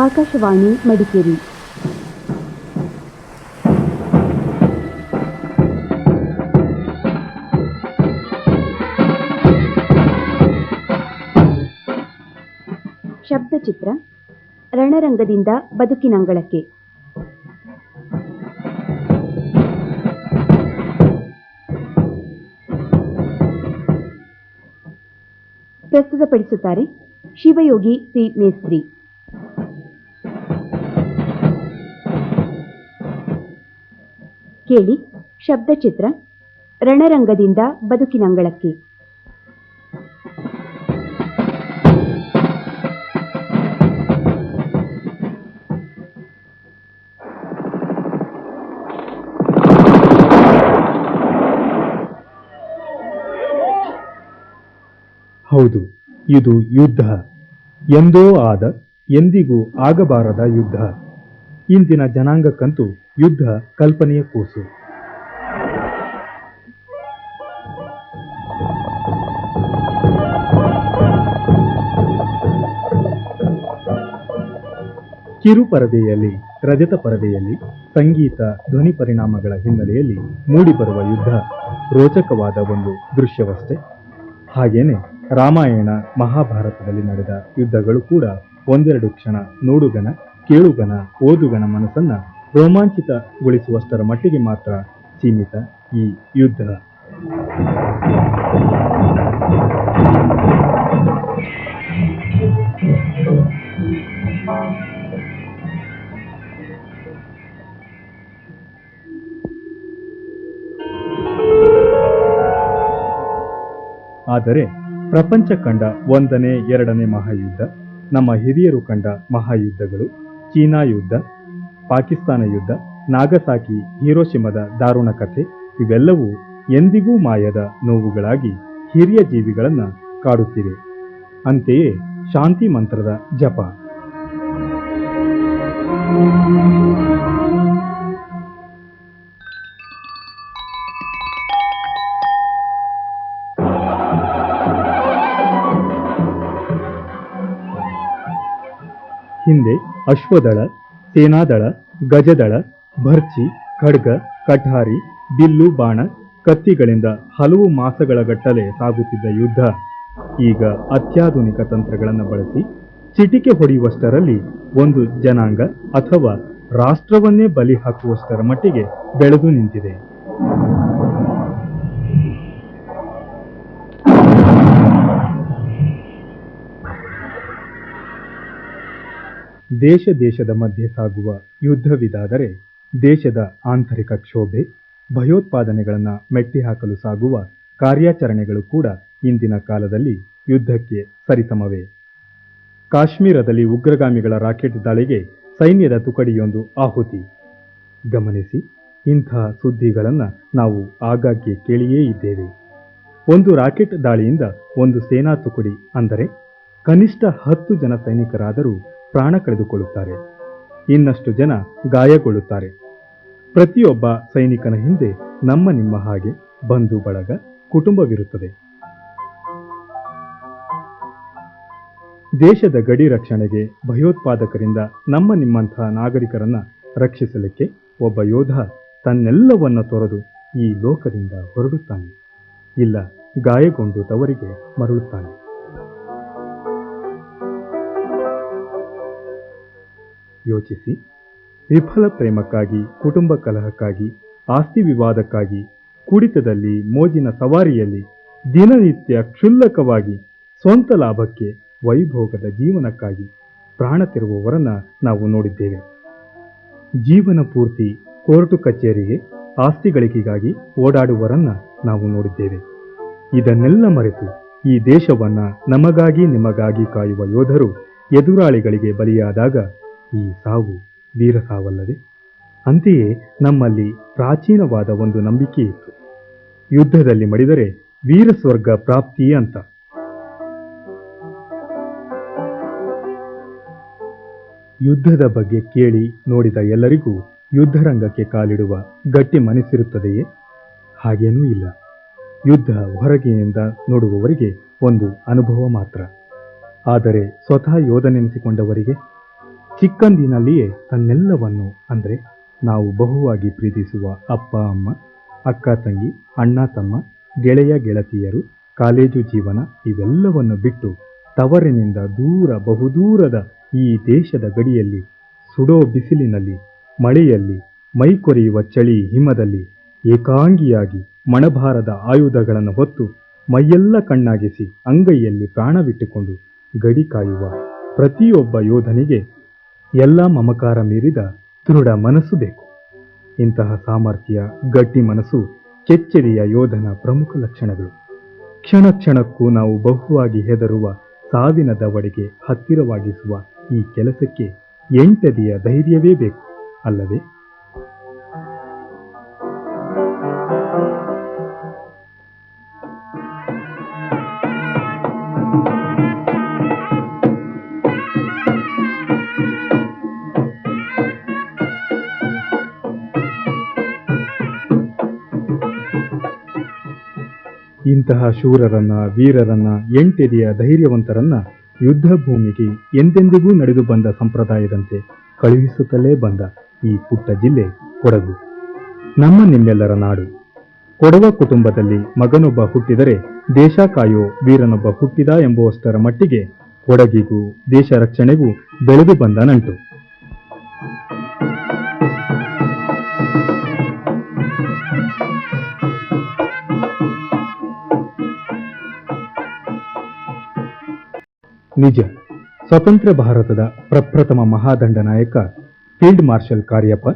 Akashvani Madikeri. ಶಬ್ದಚಿತ್ರ ರಣರಂಗದಿಂದ ಬದುಕಿನಂಗಳಕ್ಕೆ. ಪ್ರಸ್ತುತಪಡಿಸುತ್ತಾರೆ Shivayogi C ಮೇಸ್ತ್ರಿ. ಕೇಳಿ ಶಬ್ದಚಿತ್ರ ರಣರಂಗದಿಂದ ಬದುಕಿನಂಗಳಕ್ಕೆ. ಹೌದು, ಇದು ಯುದ್ಧ. ಎಂದೋ ಆದ, ಎಂದಿಗೂ ಆಗಬಾರದ ಯುದ್ಧ. ಇಂದಿನ ಜನಾಂಗಕ್ಕಂತೂ ಯುದ್ಧ ಕಲ್ಪನೆಯ ಕೂಸು. ಕಿರು ಪರದೆಯಲ್ಲಿ, ರಜತ ಪರದೆಯಲ್ಲಿ ಸಂಗೀತ, ಧ್ವನಿ ಪರಿಣಾಮಗಳ ಹಿನ್ನೆಲೆಯಲ್ಲಿ ಮೂಡಿಬರುವ ಯುದ್ಧ ರೋಚಕವಾದ ಒಂದು ದೃಶ್ಯವಷ್ಟೇ. ಹಾಗೇನೆ ರಾಮಾಯಣ, ಮಹಾಭಾರತದಲ್ಲಿ ನಡೆದ ಯುದ್ಧಗಳು ಕೂಡ ಒಂದೆರಡು ಕ್ಷಣ ನೋಡುಗನ, ಕೇಳುಗನ, ಓದುಗನ ಮನಸ್ಸನ್ನ ರೋಮಾಂಚಿತಗೊಳಿಸುವಷ್ಟರ ಮಟ್ಟಿಗೆ ಮಾತ್ರ ಸೀಮಿತ ಈ ಯುದ್ಧ. ಆದರೆ ಪ್ರಪಂಚ ಕಂಡ 1ನೇ 2ನೇ ಮಹಾಯುದ್ಧ, ನಮ್ಮ ಹಿರಿಯರು ಕಂಡ ಮಹಾಯುದ್ಧಗಳು, ಚೀನಾ ಯುದ್ಧ, ಪಾಕಿಸ್ತಾನ ಯುದ್ಧ, ನಾಗಸಾಕಿ, ಹಿರೋಶಿಮದ ದಾರುಣ ಕಥೆ ಇವೆಲ್ಲವೂ ಎಂದಿಗೂ ಮಾಯದ ನೋವುಗಳಾಗಿ ಹಿರಿಯ ಜೀವಿಗಳನ್ನ ಕಾಡುತ್ತಿವೆ. ಅಂತೆಯೇ ಶಾಂತಿ ಮಂತ್ರದ ಜಪ. ಹಿಂದೆ ಅಶ್ವದಳ, ಸೇನಾದಳ, ಗಜದಳ, ಭರ್ಚಿ, ಖಡ್ಗ, ಕಠಾರಿ, ಬಿಲ್ಲು, ಬಾಣ, ಕತ್ತಿಗಳಿಂದ ಹಲವು ಮಾಸಗಳ ಗಟ್ಟಲೆ ಸಾಗುತ್ತಿದ್ದ ಯುದ್ಧ ಈಗ ಅತ್ಯಾಧುನಿಕ ತಂತ್ರಗಳನ್ನು ಬಳಸಿ ಚಿಟಿಕೆ ಹೊಡೆಯುವಷ್ಟರಲ್ಲಿ ಒಂದು ಜನಾಂಗ ಅಥವಾ ರಾಷ್ಟ್ರವನ್ನೇ ಬಲಿ ಹಾಕುವಷ್ಟರ ಮಟ್ಟಿಗೆ ಬೆಳೆದು ನಿಂತಿದೆ. ದೇಶದ ಮಧ್ಯೆ ಸಾಗುವ ಯುದ್ಧವಿದಾದರೆ ದೇಶದ ಆಂತರಿಕ ಕ್ಷೋಭೆ, ಭಯೋತ್ಪಾದನೆಗಳನ್ನು ಮೆಟ್ಟಿಹಾಕಲು ಸಾಗುವ ಕಾರ್ಯಾಚರಣೆಗಳು ಕೂಡ ಇಂದಿನ ಕಾಲದಲ್ಲಿ ಯುದ್ಧಕ್ಕೆ ಸರಿಸಮವೇ. ಕಾಶ್ಮೀರದಲ್ಲಿ ಉಗ್ರಗಾಮಿಗಳ ರಾಕೆಟ್ ದಾಳಿಗೆ ಸೈನ್ಯದ ತುಕಡಿಯೊಂದು ಆಹುತಿ. ಗಮನಿಸಿ, ಇಂಥ ಸುದ್ದಿಗಳನ್ನು ನಾವು ಆಗಾಗ್ಗೆ ಕೇಳಿಯೇ ಇದ್ದೇವೆ. ಒಂದು ರಾಕೆಟ್ ದಾಳಿಯಿಂದ ಒಂದು ಸೇನಾ ತುಕಡಿ, ಅಂದರೆ ಕನಿಷ್ಠ 10 ಜನ ಸೈನಿಕರಾದರೂ ಪ್ರಾಣ ಕಳೆದುಕೊಳ್ಳುತ್ತಾರೆ, ಇನ್ನಷ್ಟು ಜನ ಗಾಯಗೊಳ್ಳುತ್ತಾರೆ. ಪ್ರತಿಯೊಬ್ಬ ಸೈನಿಕನ ಹಿಂದೆ ನಮ್ಮ ನಿಮ್ಮ ಹಾಗೆ ಬಂಧು ಬಳಗ, ಕುಟುಂಬವಿರುತ್ತದೆ. ದೇಶದ ಗಡಿ ರಕ್ಷಣೆಗೆ, ಭಯೋತ್ಪಾದಕರಿಂದ ನಮ್ಮ ನಿಮ್ಮಂಥ ನಾಗರಿಕರನ್ನ ರಕ್ಷಿಸಲಿಕ್ಕೆ ಒಬ್ಬ ಯೋಧ ತನ್ನೆಲ್ಲವನ್ನ ತೊರೆದು ಈ ಲೋಕದಿಂದ ಹೊರಡುತ್ತಾನೆ, ಇಲ್ಲ ಗಾಯಗೊಂಡು ತವರಿಗೆ ಮರಳುತ್ತಾನೆ. ಯೋಚಿಸಿ, ವಿಫಲ ಪ್ರೇಮಕ್ಕಾಗಿ, ಕುಟುಂಬ ಕಲಹಕ್ಕಾಗಿ, ಆಸ್ತಿ ವಿವಾದಕ್ಕಾಗಿ, ಕುಡಿತದಲ್ಲಿ, ಮೋಜಿನ ಸವಾರಿಯಲ್ಲಿ, ದಿನನಿತ್ಯ ಕ್ಷುಲ್ಲಕವಾಗಿ ಸ್ವಂತ ಲಾಭಕ್ಕೆ, ವೈಭೋಗದ ಜೀವನಕ್ಕಾಗಿ ಪ್ರಾಣ ತೆರುವವರನ್ನ ನಾವು ನೋಡಿದ್ದೇವೆ. ಜೀವನ ಪೂರ್ತಿ ಕೋರ್ಟು ಕಚೇರಿಗೆ, ಆಸ್ತಿ ಗಳಿಕೆಗಾಗಿ ಓಡಾಡುವವರನ್ನ ನಾವು ನೋಡಿದ್ದೇವೆ. ಇದನ್ನೆಲ್ಲ ಮರೆತು ಈ ದೇಶವನ್ನ ನಮಗಾಗಿ ನಿಮಗಾಗಿ ಕಾಯುವ ಯೋಧರು ಎದುರಾಳಿಗಳಿಗೆ ಬಲಿಯಾದಾಗ ಈ ಸಾವು ವೀರ ಸಾವಲ್ಲದೆ. ಅಂತೆಯೇ ನಮ್ಮಲ್ಲಿ ಪ್ರಾಚೀನವಾದ ಒಂದು ನಂಬಿಕೆ ಇತ್ತು, ಯುದ್ಧದಲ್ಲಿ ಮಡಿದರೆ ವೀರ ಸ್ವರ್ಗ ಪ್ರಾಪ್ತಿ ಅಂತ. ಯುದ್ಧದ ಬಗ್ಗೆ ಕೇಳಿ ನೋಡಿದ ಎಲ್ಲರಿಗೂ ಯುದ್ಧರಂಗಕ್ಕೆ ಕಾಲಿಡುವ ಗಟ್ಟಿ ಮನಸ್ಸಿರುತ್ತದೆಯೇ? ಹಾಗೇನೂ ಇಲ್ಲ. ಯುದ್ಧ ಹೊರಗಿನಿಂದ ನೋಡುವವರಿಗೆ ಒಂದು ಅನುಭವ ಮಾತ್ರ. ಆದರೆ ಸ್ವತಃ ಯೋಧನೆನಿಸಿಕೊಂಡವರಿಗೆ ಚಿಕ್ಕಂದಿನಲ್ಲಿಯೇ ತನ್ನೆಲ್ಲವನ್ನು ಅಂದರೆ ನಾವು ಬಹುವಾಗಿ ಪ್ರೀತಿಸುವ ಅಪ್ಪ ಅಮ್ಮ, ಅಕ್ಕ ತಂಗಿ, ಅಣ್ಣ ತಮ್ಮ, ಗೆಳೆಯ ಗೆಳತಿಯರು, ಕಾಲೇಜು ಜೀವನ ಇವೆಲ್ಲವನ್ನು ಬಿಟ್ಟು ತವರಿನಿಂದ ದೂರ ಬಹುದೂರದ ಈ ದೇಶದ ಗಡಿಯಲ್ಲಿ ಸುಡೋ ಬಿಸಿಲಿನಲ್ಲಿ, ಮಳೆಯಲ್ಲಿ, ಮೈಕೊರೆಯುವ ಚಳಿ ಹಿಮದಲ್ಲಿ ಏಕಾಂಗಿಯಾಗಿ ಮಣಭಾರದ ಆಯುಧಗಳನ್ನು ಹೊತ್ತು ಮೈಯೆಲ್ಲ ಕಣ್ಣಾಗಿಸಿ ಅಂಗೈಯಲ್ಲಿ ಪ್ರಾಣವಿಟ್ಟುಕೊಂಡು ಗಡಿ ಕಾಯುವ ಪ್ರತಿಯೊಬ್ಬ ಯೋಧನಿಗೆ ಎಲ್ಲ ಮಮಕಾರ ಮೀರಿದ ದೃಢ ಮನಸ್ಸು ಬೇಕು. ಇಂತಹ ಸಾಮರ್ಥ್ಯ, ಗಟ್ಟಿ ಮನಸ್ಸು ಕೆಚ್ಚೆದೆಯ ಯೋಧನ ಪ್ರಮುಖ ಲಕ್ಷಣಗಳು. ಕ್ಷಣ ಕ್ಷಣಕ್ಕೂ ನಾವು ಬಹುವಾಗಿ ಹೆದರುವ ಸಾವಿನ ದವಡೆಗೆ ಹತ್ತಿರವಾಗಿಸುವ ಈ ಕೆಲಸಕ್ಕೆ ಎಂಟದಿಯ ಧೈರ್ಯವೇ ಬೇಕು ಅಲ್ಲವೇ? ಇಂತಹ ಶೂರರನ್ನ, ವೀರರನ್ನ, ಎಂಟೆದೆಯ ಧೈರ್ಯವಂತರನ್ನ ಯುದ್ಧ ಭೂಮಿಗೆ ಎಂದೆಂದಿಗೂ ನಡೆದು ಬಂದ ಸಂಪ್ರದಾಯದಂತೆ ಕಳುಹಿಸುತ್ತಲೇ ಬಂದ ಈ ಪುಟ್ಟ ಜಿಲ್ಲೆ ಕೊಡಗು, ನಮ್ಮ ನಿಮ್ಮೆಲ್ಲರ ನಾಡು. ಕೊಡವ ಕುಟುಂಬದಲ್ಲಿ ಮಗನೊಬ್ಬ ಹುಟ್ಟಿದರೆ ದೇಶ ಕಾಯೋ ವೀರನೊಬ್ಬ ಹುಟ್ಟಿದ ಎಂಬುವಷ್ಟರ ಮಟ್ಟಿಗೆ ಕೊಡಗಿಗೂ ದೇಶ ರಕ್ಷಣೆಗೂ ಬೆಳೆದು ಬಂದ ನಂಟು. ನಿಜ, ಸ್ವತಂತ್ರ ಭಾರತದ ಪ್ರಪ್ರಥಮ ಮಹಾದಂಡ ನಾಯಕ ಫೀಲ್ಡ್ ಮಾರ್ಷಲ್ ಕಾರ್ಯಪ್ಪ,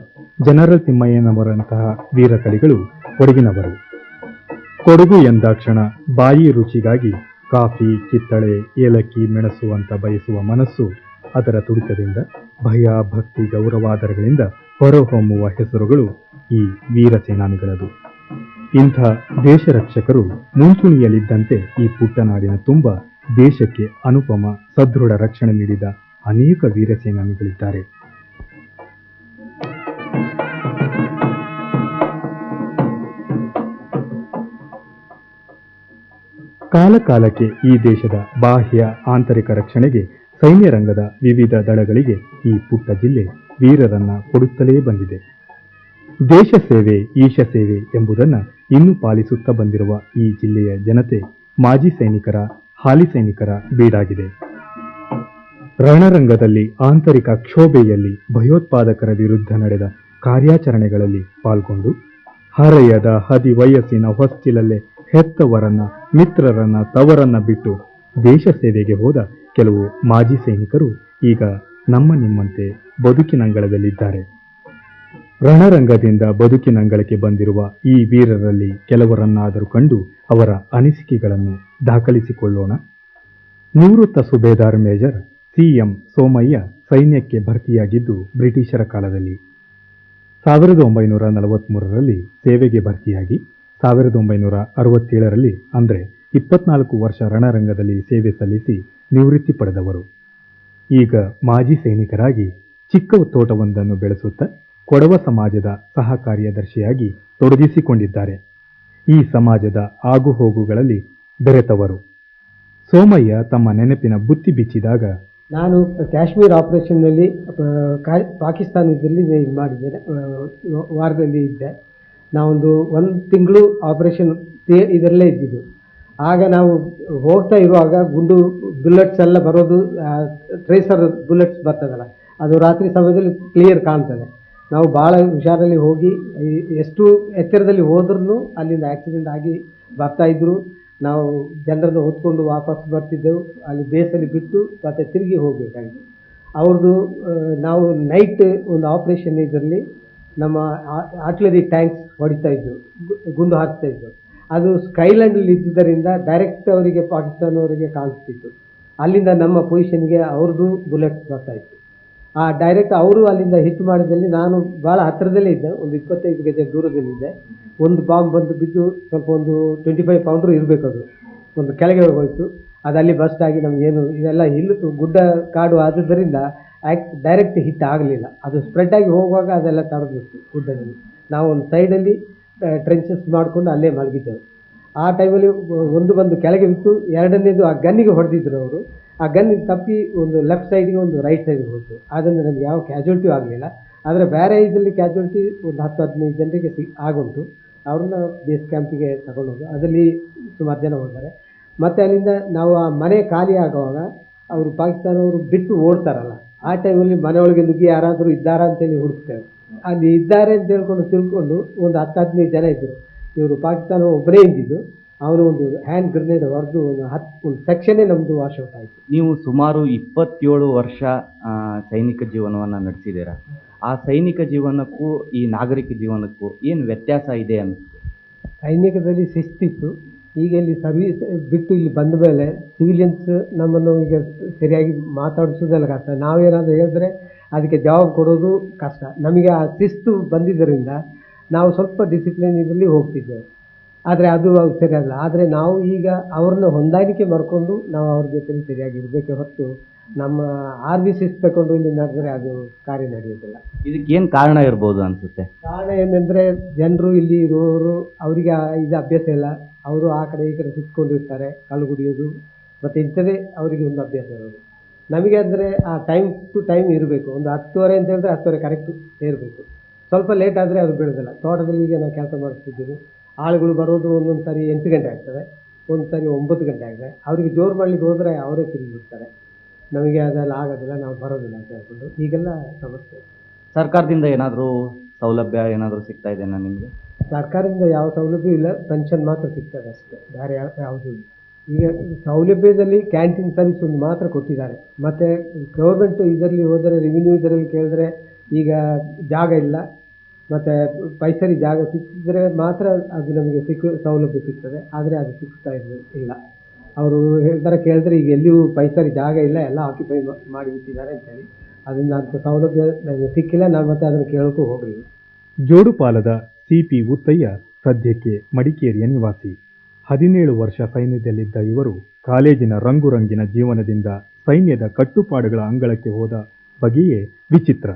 ಜನರಲ್ ತಿಮ್ಮಯ್ಯನವರಂತಹ ವೀರಕಲಿಗಳು ಕೊಡಗಿನವರು. ಕೊಡಗು ಎಂದಾಕ್ಷಣ ಬಾಯಿ ರುಚಿಗಾಗಿ ಕಾಫಿ, ಕಿತ್ತಳೆ, ಏಲಕ್ಕಿ, ಮೆಣಸು ಅಂತ ಬಯಸುವ ಮನಸ್ಸು, ಅದರ ತುಡಿತದಿಂದ ಭಯ, ಭಕ್ತಿ, ಗೌರವಾದರಗಳಿಂದ ಹೊರಹೊಮ್ಮುವ ಹೆಸರುಗಳು ಈ ವೀರ ಸೇನಾನಿಗಳದು. ಇಂಥ ದೇಶ ರಕ್ಷಕರು ಮುಂಚೂಣಿಯಲ್ಲಿದ್ದಂತೆ ಈ ಪುಟ್ಟ ನಾಡಿನ ತುಂಬ ದೇಶಕ್ಕೆ ಅನುಪಮ ಸದೃಢ ರಕ್ಷಣೆ ನೀಡಿದ ಅನೇಕ ವೀರ ಸೇನಾನಿಗಳಿದ್ದಾರೆ. ಕಾಲಕಾಲಕ್ಕೆ ಈ ದೇಶದ ಬಾಹ್ಯ ಆಂತರಿಕ ರಕ್ಷಣೆಗೆ ಸೈನ್ಯ ರಂಗದ ವಿವಿಧ ದಳಗಳಿಗೆ ಈ ಪುಟ್ಟ ಜಿಲ್ಲೆ ವೀರರನ್ನ ಕೊಡುತ್ತಲೇ ಬಂದಿದೆ. ದೇಶ ಸೇವೆ ಈಶ ಸೇವೆ ಎಂಬುದನ್ನು ಇನ್ನೂ ಪಾಲಿಸುತ್ತಾ ಬಂದಿರುವ ಈ ಜಿಲ್ಲೆಯ ಜನತೆ ಮಾಜಿ ಸೈನಿಕರ, ಹಾಲಿ ಸೈನಿಕರ ಬೀಡಾಗಿದೆ. ರಣರಂಗದಲ್ಲಿ ಆಂತರಿಕ ಕ್ಷೋಭೆಯಲ್ಲಿ ಭಯೋತ್ಪಾದಕರ ವಿರುದ್ಧ ನಡೆದ ಕಾರ್ಯಾಚರಣೆಗಳಲ್ಲಿ ಪಾಲ್ಗೊಂಡು ಹರೆಯದ ಹದಿ ವಯಸ್ಸಿನ ಹೊಸ್ತಿಲಲ್ಲೇ ಹೆತ್ತವರನ್ನ, ಮಿತ್ರರನ್ನ, ತವರನ್ನ ಬಿಟ್ಟು ದೇಶ ಸೇವೆಗೆ ಹೋದ ಕೆಲವು ಮಾಜಿ ಸೈನಿಕರು ಈಗ ನಮ್ಮ ನಿಮ್ಮಂತೆ ಬದುಕಿನಂಗಳದಲ್ಲಿದ್ದಾರೆ. ರಣರಂಗದಿಂದ ಬದುಕಿನಂಗಳಕ್ಕೆ ಬಂದಿರುವ ಈ ವೀರರಲ್ಲಿ ಕೆಲವರನ್ನಾದರೂ ಕಂಡು ಅವರ ಅನಿಸಿಕೆಗಳನ್ನು ದಾಖಲಿಸಿಕೊಳ್ಳೋಣ. ನಿವೃತ್ತ ಸುಬೇದಾರ್ ಮೇಜರ್ CM ಸೋಮಯ್ಯ ಸೈನ್ಯಕ್ಕೆ ಭರ್ತಿಯಾಗಿದ್ದು ಬ್ರಿಟಿಷರ ಕಾಲದಲ್ಲಿ. 1943ರಲ್ಲಿ ಸೇವೆಗೆ ಭರ್ತಿಯಾಗಿ 1967ರಲ್ಲಿ ಅಂದರೆ 24 ವರ್ಷ ರಣರಂಗದಲ್ಲಿ ಸೇವೆ ಸಲ್ಲಿಸಿ ನಿವೃತ್ತಿ ಪಡೆದವರು. ಈಗ ಮಾಜಿ ಸೈನಿಕರಾಗಿ ಚಿಕ್ಕ ತೋಟವೊಂದನ್ನು ಬೆಳೆಸುತ್ತಾ ಕೊಡವ ಸಮಾಜದ ಸಹ ಕಾರ್ಯದರ್ಶಿಯಾಗಿ ತೊಡಗಿಸಿಕೊಂಡಿದ್ದಾರೆ. ಈ ಸಮಾಜದ ಆಗುಹೋಗುಗಳಲ್ಲಿ ಬೆರೆತವರು. ಸೋಮಯ್ಯ ತಮ್ಮ ನೆನಪಿನ ಬುತ್ತಿ ಬಿಚ್ಚಿದಾಗ, ನಾನು ಕಾಶ್ಮೀರ್ ಆಪರೇಷನ್ನಲ್ಲಿ ಪಾಕಿಸ್ತಾನದಲ್ಲಿ ಇದು ಮಾಡಿದ್ದೇನೆ, ವಾರದಲ್ಲಿ ಇದ್ದೆ. ನಾವೊಂದು 1 ತಿಂಗಳು ಆಪರೇಷನ್ ಇದರಲ್ಲೇ ಇದ್ದಿದ್ದು. ಆಗ ನಾವು ಹೋಗ್ತಾ ಇರುವಾಗ ಬುಲೆಟ್ಸ್ ಎಲ್ಲ ಬರೋದು, ಟ್ರೇಸರ್ ಬುಲೆಟ್ಸ್ ಬರ್ತದಲ್ಲ, ಅದು ರಾತ್ರಿ ಸಮಯದಲ್ಲಿ ಕ್ಲಿಯರ್ ಕಾಣ್ತದೆ. ನಾವು ಭಾಳ ಹುಷಾರಲ್ಲಿ ಹೋಗಿ ಎಷ್ಟು ಎತ್ತರದಲ್ಲಿ ಹೋದ್ರೂ ಅಲ್ಲಿಂದ ಆಕ್ಸಿಡೆಂಟ್ ಆಗಿ ಬರ್ತಾಯಿದ್ರು. ನಾವು ಜನರನ್ನು ಹೊತ್ಕೊಂಡು ವಾಪಸ್ ಬರ್ತಿದ್ದೆವು. ಅಲ್ಲಿ ಬೇಸಲ್ಲಿ ಬಿಟ್ಟು ಮತ್ತೆ ತಿರುಗಿ ಹೋಗಬೇಕಾಗಿತ್ತು. ಅವ್ರದ್ದು ನಾವು ನೈಟ್ ಒಂದು ಆಪ್ರೇಷನ್ ಇದರಲ್ಲಿ ನಮ್ಮ ಆರ್ಟಿಲರಿ ಟ್ಯಾಂಕ್ಸ್ ಹೊಡಿತಾ ಇದ್ದರು, ಗುಂಡು ಹಾರಿಸ್ತಾ ಇದ್ದರು. ಅದು ಸ್ಕೈಲ್ಯಾಂಡಲ್ಲಿ ಇದ್ದುದರಿಂದ ಡೈರೆಕ್ಟ್ ಅವರಿಗೆ ಪಾಕಿಸ್ತಾನವರಿಗೆ ಕಾಣಿಸ್ತಿತ್ತು. ಅಲ್ಲಿಂದ ನಮ್ಮ ಪೊಸಿಷನ್ಗೆ ಅವ್ರದ್ದು ಬುಲೆಟ್ಸ್ ಬರ್ತಾಯಿತ್ತು. ಆ ಡೈರೆಕ್ಟ್ ಅವರು ಅಲ್ಲಿಂದ ಹಿಟ್ ಮಾಡಿದಲ್ಲಿ ನಾನು ಭಾಳ ಹತ್ತಿರದಲ್ಲೇ ಇದ್ದೆ, ಒಂದು 25 ಗಜ ದೂರದಲ್ಲಿದ್ದೆ. ಒಂದು ಬಾಂಬ್ ಬಂದು ಬಿದ್ದು ಸ್ವಲ್ಪ ಒಂದು 25 ಪೌಂಡ್ರು ಇರಬೇಕು, ಅದು ಒಂದು ಕೆಳಗೆ ಹೋಯಿತು. ಅದು ಅಲ್ಲಿ ಬಸ್ಟ್ ಆಗಿ ನಮಗೇನು ಇದೆಲ್ಲ ಇಲ್ಲಿತ್ತು, ಗುಡ್ಡ ಕಾಡು ಆದುದರಿಂದ ಡೈರೆಕ್ಟ್ ಹಿಟ್ ಆಗಲಿಲ್ಲ. ಅದು ಸ್ಪ್ರೆಡ್ ಆಗಿ ಹೋಗುವಾಗ ಅದೆಲ್ಲ ತಡೆದ್ಬಿಟ್ಟು ಗುಡ್ಡದಲ್ಲಿ. ನಾವು ಒಂದು ಸೈಡಲ್ಲಿ ಟ್ರೆಂಚಸ್ ಮಾಡಿಕೊಂಡು ಅಲ್ಲೇ ಮಲಗಿದ್ದೆವು. ಆ ಟೈಮಲ್ಲಿ ಒಂದು ಬಂದು ಕೆಳಗೆ ಬಿತ್ತು, ಎರಡನೇದು ಆ ಗನ್ನಿಗೆ ಹೊಡೆದಿದ್ರು ಅವರು. ಆ ಗನ್ನಿಗೆ ತಪ್ಪಿ ಒಂದು ಲೆಫ್ಟ್ ಸೈಡ್ಗೆ ಒಂದು ರೈಟ್ ಸೈಡ್ಗೆ ಹೋಯಿತು. ಆದ್ದರಿಂದ ನಮಗೆ ಯಾವ ಕ್ಯಾಜುಯಾಲಿಟಿ ಆಗಲಿಲ್ಲ. ಆದರೆ ಬೇರೆ ಇದರಲ್ಲಿ ಕ್ಯಾಜುಯಾಲಿಟಿ ಒಂದು 10-15 ಜನರಿಗೆ ಆಗುಂಟು. ಅವ್ರನ್ನ ಬೇಸ್ ಕ್ಯಾಂಪಿಗೆ ತಗೊಂಡೋದು, ಅದರಲ್ಲಿ ಸುಮಾರು ಜನ ಹೋದ್ದಾರೆ. ಮತ್ತು ಅಲ್ಲಿಂದ ನಾವು ಆ ಮನೆ ಖಾಲಿ ಆಗುವಾಗ ಅವರು ಪಾಕಿಸ್ತಾನವರು ಬಿಟ್ಟು ಓಡ್ತಾರಲ್ಲ, ಆ ಟೈಮಲ್ಲಿ ಮನೆಯೊಳಗೆ ನುಗ್ಗಿ ಯಾರಾದರೂ ಇದ್ದಾರಾ ಅಂತೇಳಿ ಹುಡುಕ್ತೇವೆ. ಅಲ್ಲಿ ಇದ್ದಾರೆ ಅಂತ ಹೇಳ್ಕೊಂಡು ತಿಳ್ಕೊಂಡು ಒಂದು 10-15 ಜನ ಇದ್ದರು. ಇವರು ಪಾಕಿಸ್ತಾನ ಒಬ್ಬರೇ ಇದ್ದಿದ್ದು. ಅವನು ಒಂದು ಹ್ಯಾಂಡ್ ಗ್ರೆನೇಡ್ ಹೊಡೆದು ಒಂದು ಸೆಕ್ಷನ್ನೇ ನಮ್ಮದು ವಾಶ್ ಔಟ್ ಆಯಿತು. ನೀವು ಸುಮಾರು 27 ವರ್ಷ ಸೈನಿಕ ಜೀವನವನ್ನು ನಡೆಸಿದ್ದೀರಾ. ಆ ಸೈನಿಕ ಜೀವನಕ್ಕೂ ಈ ನಾಗರಿಕ ಜೀವನಕ್ಕೂ ಏನು ವ್ಯತ್ಯಾಸ ಇದೆ ಅನಿಸುತ್ತೆ? ಸೈನಿಕದಲ್ಲಿ ಶಿಸ್ತಿತ್ತು. ಈಗ ಇಲ್ಲಿ ಸರ್ವೀಸ್ ಬಿಟ್ಟು ಇಲ್ಲಿ ಬಂದ ಮೇಲೆ ಸಿವಿಲಿಯನ್ಸ್ ನಮ್ಮನ್ನು ಈಗ ಸರಿಯಾಗಿ ಮಾತಾಡಿಸೋದೆಲ್ಲ ಕಷ್ಟ. ನಾವೇನಾದರೂ ಹೇಳಿದ್ರೆ ಅದಕ್ಕೆ ಜವಾಬು ಕೊಡೋದು ಕಷ್ಟ. ನಮಗೆ ಆ ಶಿಸ್ತು ಬಂದಿದ್ದರಿಂದ ನಾವು ಸ್ವಲ್ಪ ಡಿಸಿಪ್ಲಿನ್ ಇದರಲ್ಲಿ ಹೋಗ್ತಿದ್ದೇವೆ. ಆದರೆ ಅದು ಸರಿಯಲ್ಲ. ಆದರೆ ನಾವು ಈಗ ಅವ್ರನ್ನ ಹೊಂದಾಣಿಕೆ ಮಾಡಿಕೊಂಡು ನಾವು ಅವ್ರ ಜೊತೆ ಸರಿಯಾಗಿರಬೇಕೆ ಹೊರತು ನಮ್ಮ ಆರ್ಮಿ ಶಿಸ್ತು ತಗೊಂಡು ಇಲ್ಲಿ ನಡೆದರೆ ಅದು ಕಾರ್ಯ ನಡೆಯೋದಿಲ್ಲ. ಇದಕ್ಕೆ ಏನು ಕಾರಣ ಇರ್ಬೋದು ಅನಿಸುತ್ತೆ? ಕಾರಣ ಏನಂದರೆ ಜನರು ಇಲ್ಲಿ ಇರೋರು ಅವರಿಗೆ ಇದು ಅಭ್ಯಾಸ ಇಲ್ಲ. ಅವರು ಆ ಕಡೆ ಈ ಕಡೆ ಸುತ್ತಕೊಂಡಿರ್ತಾರೆ, ಕಲ್ಲು ಕುಡಿಯೋದು ಮತ್ತು ಇಂಥದ್ದೇ ಅವರಿಗೆ ಒಂದು ಅಭ್ಯಾಸ ಇರೋದು. ನಮಗೆ ಅಂದರೆ ಆ ಟೈಮ್ ಟು ಟೈಮ್ ಇರಬೇಕು. ಒಂದು 10:30 ಅಂತ ಹೇಳಿದ್ರೆ 10:30 ಕರೆಕ್ಟು ಸೇರಬೇಕು. ಸ್ವಲ್ಪ ಲೇಟ್ ಆದರೆ ಅದು ಬಿಡೋದಿಲ್ಲ. ತೋಟದಲ್ಲಿ ಈಗ ನಾವು ಕೆಲಸ ಮಾಡಿಸ್ತಿದ್ದೀವಿ. ಆಳುಗಳು ಬರೋದು ಒಂದೊಂದು ಸಾರಿ 8 ಗಂಟೆ ಆಗ್ತದೆ, ಒಂದು ಸಾರಿ 9 ಗಂಟೆ ಆಗ್ತದೆ. ಅವರಿಗೆ ಜೋರು ಮಾಡಲಿಕ್ಕೆ ಹೋದರೆ ಅವರೇ ತಿರುಗಿಬಿಡ್ತಾರೆ. ನಮಗೆ ಅದೆಲ್ಲ ಆಗೋದಿಲ್ಲ, ನಾವು ಬರೋದಿಲ್ಲ ಅಂತ ಹೇಳ್ಕೊಂಡು ಹೀಗೆಲ್ಲ ಸಮಸ್ಯೆ. ಸರ್ಕಾರದಿಂದ ಏನಾದರೂ ಸೌಲಭ್ಯ ಏನಾದರೂ ಸಿಗ್ತಾ ಇದೆಯಾ ನಿಮಗೆ? ಸರ್ಕಾರದಿಂದ ಯಾವ ಸೌಲಭ್ಯ ಇಲ್ಲ, ಪೆನ್ಷನ್ ಮಾತ್ರ ಸಿಗ್ತದೆ ಅಷ್ಟೇ, ಬೇರೆ ಯಾವುದೂ ಇಲ್ಲ. ಈಗ ಸೌಲಭ್ಯದಲ್ಲಿ ಕ್ಯಾಂಟೀನ್ ಸರ್ವಿಸ್ ಒಂದು ಮಾತ್ರ ಕೊಟ್ಟಿದ್ದಾರೆ. ಮತ್ತು ಗೌರ್ಮೆಂಟ್ ಇದರಲ್ಲಿ ಹೋದರೆ, ರೆವಿನ್ಯೂ ಇದರಲ್ಲಿ ಕೇಳಿದ್ರೆ ಈಗ ಜಾಗ ಇಲ್ಲ, ಮತ್ತು ಪೈಸರಿ ಜಾಗ ಸಿಕ್ಕಿದ್ರೆ ಮಾತ್ರ ಅದು ನಮಗೆ ಸೌಲಭ್ಯ ಸಿಗ್ತದೆ. ಆದರೆ ಅದು ಸಿಗ್ತಾ ಇಲ್ಲ. ಅವರು ಹೇಳ್ತಾರೆ, ಕೇಳಿದ್ರೆ ಈಗ ಎಲ್ಲಿಯೂ ಪೈಸರಿ ಜಾಗ ಇಲ್ಲ, ಎಲ್ಲ ಆಕ್ಯುಪೈ ಮಾಡಿಬಿಟ್ಟಿದ್ದಾರೆ ಅಂತೇಳಿ. ಅದರಿಂದ ಅಂಥ ಸೌಲಭ್ಯ ನಮಗೆ ಸಿಕ್ಕಿಲ್ಲ. ನಾವು ಮತ್ತೆ ಅದನ್ನು ಕೇಳೋಕ್ಕೂ ಹೋಗಲಿಲ್ಲ. ಜೋಡುಪಾಲದ ಸಿ.ಪಿ. ಉತ್ತಯ್ಯ ಸದ್ಯಕ್ಕೆ ಮಡಿಕೇರಿಯ ನಿವಾಸಿ. 17 ವರ್ಷ ಸೈನ್ಯದಲ್ಲಿದ್ದ ಇವರು ಕಾಲೇಜಿನ ರಂಗುರಂಗಿನ ಜೀವನದಿಂದ ಸೈನ್ಯದ ಕಟ್ಟುಪಾಡುಗಳ ಅಂಗಳಕ್ಕೆ ಹೋದ ಬಗೆಯೇ ವಿಚಿತ್ರ.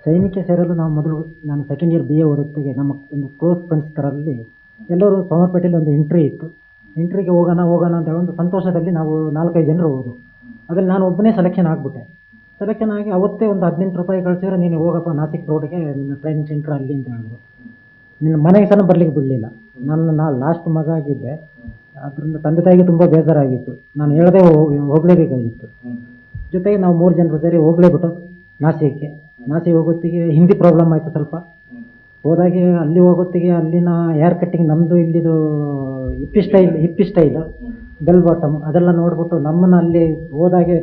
ಸೈನಿಕ ಸೇರಲು ನಾನು ಸೆಕೆಂಡ್ ಇಯರ್ BA ಓದುತ್ತಿಗೆ ನಮ್ಮ ಒಂದು ಕ್ಲೋಸ್ ಫ್ರೆಂಡ್ಸ್ ಥರಲ್ಲಿ ಎಲ್ಲರೂ ಸೋಮವಾರಪೇಟೆಯಲ್ಲಿ ಒಂದು ಇಂಟ್ರಿ ಇತ್ತು. ಇಂಟ್ರಿಗೆ ಹೋಗೋಣ ಅಂತ ಒಂದು ಸಂತೋಷದಲ್ಲಿ ನಾವು 4-5 ಜನರು ಹೋಗೋದು. ಅದರಲ್ಲಿ ನಾನು ಒಬ್ಬನೇ ಸೆಲೆಕ್ಷನ್ ಆಗಿಬಿಟ್ಟೆ. ಸೆಲೆಕ್ಷನ್ ಆಗಿ ಅವತ್ತೇ ಒಂದು 18 ರೂಪಾಯಿ ಕಳಿಸಿದ್ರೆ ನೀನು ಹೋಗಪ್ಪ ನಾಸಿಕ್ ರೋಡ್ಗೆ, ನಿನ್ನ ಟ್ರೈನಿಂಗ್ ಸೆಂಟ್ರ್ ಅಲ್ಲಿ ಅಂತ ಹೇಳಿದ್ರು. ನಿನ್ನ ಮನೆಗೆ ಸಹ ಬರಲಿಕ್ಕೆ ಬಿಡಲಿಲ್ಲ. ನಾನು ಲಾಸ್ಟ್ ಮಗ ಆಗಿದ್ದೆ. ಅದರಿಂದ ತಂದೆ ತಾಯಿಗೆ ತುಂಬ ಬೇಜಾರಾಗಿತ್ತು. ನಾನು ಹೇಳದೆ ಹೋಗಲೇಬೇಕಾಗಿತ್ತು. ಜೊತೆಗೆ ನಾವು 3 ಜನರು ಸೇರಿ ಹೋಗಲೇಬಿಟ್ಟು ನಾಸಿಕ್ ಹೋಗೋತ್ತಿಗೆ ಹಿಂದಿ ಪ್ರಾಬ್ಲಮ್ ಆಯಿತು ಸ್ವಲ್ಪ. ಹೋದಾಗೆ ಅಲ್ಲಿ ಹೋಗೋತ್ತಿಗೆ ಅಲ್ಲಿನ ಹೇರ್ ಕಟ್ಟಿಂಗ್ ನಮ್ಮದು ಇಲ್ಲಿದು ಹಿಪ್ಪಿ ಸ್ಟೈಲ್ ಬೆಲ್ ಬಾಟಮ್ ಅದೆಲ್ಲ ನೋಡ್ಬಿಟ್ಟು ನಮ್ಮನ್ನು ಅಲ್ಲಿ ಹೋದಾಗೆ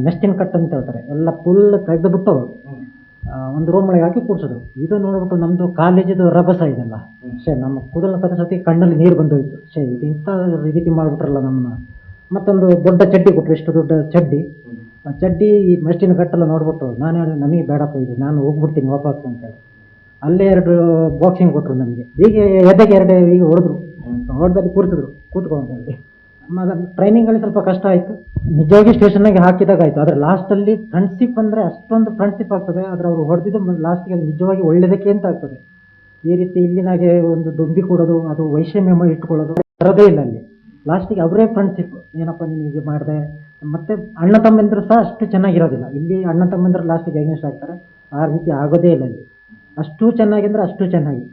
ಮೆಸ್ಟಿನ್ ಕಟ್ ಅಂತ ಹೇಳ್ತಾರೆ, ಎಲ್ಲ ಫುಲ್ ತೆಗೆದುಬಿಟ್ಟು ಒಂದು ರೂಮ್ ಒಳಗೆ ಹಾಕಿ ಕೂರಿಸೋದು. ಇದು ನೋಡ್ಬಿಟ್ಟು ನಮ್ಮದು ಕಾಲೇಜಿದು ರಭಸ ಇದೆಲ್ಲ ನಮ್ಮ ಕೂದಲ ಕತ್ತಸತಿ ಕಣ್ಣಲ್ಲಿ ನೀರು ಬಂದೋಯ್ತು. ಇದು ಇಂಥ ರೀತಿ ಮಾಡಿಬಿಟ್ರಲ್ಲ ನಮ್ಮನ್ನ. ಮತ್ತೊಂದು ದೊಡ್ಡ ಚಡ್ಡಿ ಕೊಟ್ಟರು, ಎಷ್ಟು ದೊಡ್ಡ ಚಡ್ಡಿ. ಆ ಚಡ್ಡಿ ಈ ಮೆಸ್ಟಿನ ಕಟ್ಟೆಲ್ಲ ನೋಡ್ಬಿಟ್ಟು ನಾನು ಹೇಳಿ ನಮಗೆ ಬೇಡಪ್ಪ ಇದು, ನಾನು ಹೋಗ್ಬಿಡ್ತೀನಿ ವಾಪಸ್ ಅಂತೇಳಿ. ಅಲ್ಲೇ 2 ಬಾಕ್ಸಿಂಗ್ ಕೊಟ್ಟರು ನಮಗೆ. ಹೀಗೆ ಎದೆಗೆ 2 ಈಗ ಹೊಡೆದಲ್ಲಿ ಕೂರಿಸಿದ್ರು, ಕೂತ್ಕೊ ಅಂತ ಹೇಳಿ. ಟ್ರೈನಿಂಗಲ್ಲಿ ಸ್ವಲ್ಪ ಕಷ್ಟ ಆಯಿತು. ನಿಜವಾಗಿ ಸ್ಟೇಷನ್ನಾಗೆ ಹಾಕಿದಾಗಾಯಿತು. ಆದರೆ ಲಾಸ್ಟಲ್ಲಿ ಫ್ರೆಂಡ್ಶಿಪ್ ಅಂದರೆ ಅಷ್ಟೊಂದು ಫ್ರೆಂಡ್ಶಿಪ್ ಆಗ್ತದೆ. ಆದರೆ ಅವರು ಹೊಡೆದಿದ್ದು ಲಾಸ್ಟಿಗೆ ಅದು ನಿಜವಾಗಿ ಒಳ್ಳೆಯದಕ್ಕೆ ಅಂತ ಆಗ್ತದೆ. ಈ ರೀತಿ ಇಲ್ಲಿನಾಗೆ ಒಂದು ದೊಂಬಿ ಕೊಡೋದು, ಅದು ವೈಷಮ್ಯ ಇಟ್ಕೊಳ್ಳೋದು ಬರೋದೇ ಇಲ್ಲ ಅಲ್ಲಿ. ಲಾಸ್ಟಿಗೆ ಅವರೇ ಫ್ರೆಂಡ್ಶಿಪ್, ಏನಪ್ಪ ನೀನು ಹೀಗೆ ಮಾಡಿದೆ. ಮತ್ತು ಅಣ್ಣ ತಮ್ಮಂದಿರು ಸಹ ಅಷ್ಟು ಚೆನ್ನಾಗಿರೋದಿಲ್ಲ. ಇಲ್ಲಿ ಅಣ್ಣ ತಮ್ಮಂದಿರು ಲಾಸ್ಟಿಗೆ ಅಗೇನ್ಸ್ಟ್ ಆಗ್ತಾರೆ. ಆ ರೀತಿ ಆಗೋದೇ ಇಲ್ಲ ಅಲ್ಲಿ. ಅಷ್ಟು ಚೆನ್ನಾಗಿ ಅಂದರೆ ಅಷ್ಟು ಚೆನ್ನಾಗಿ.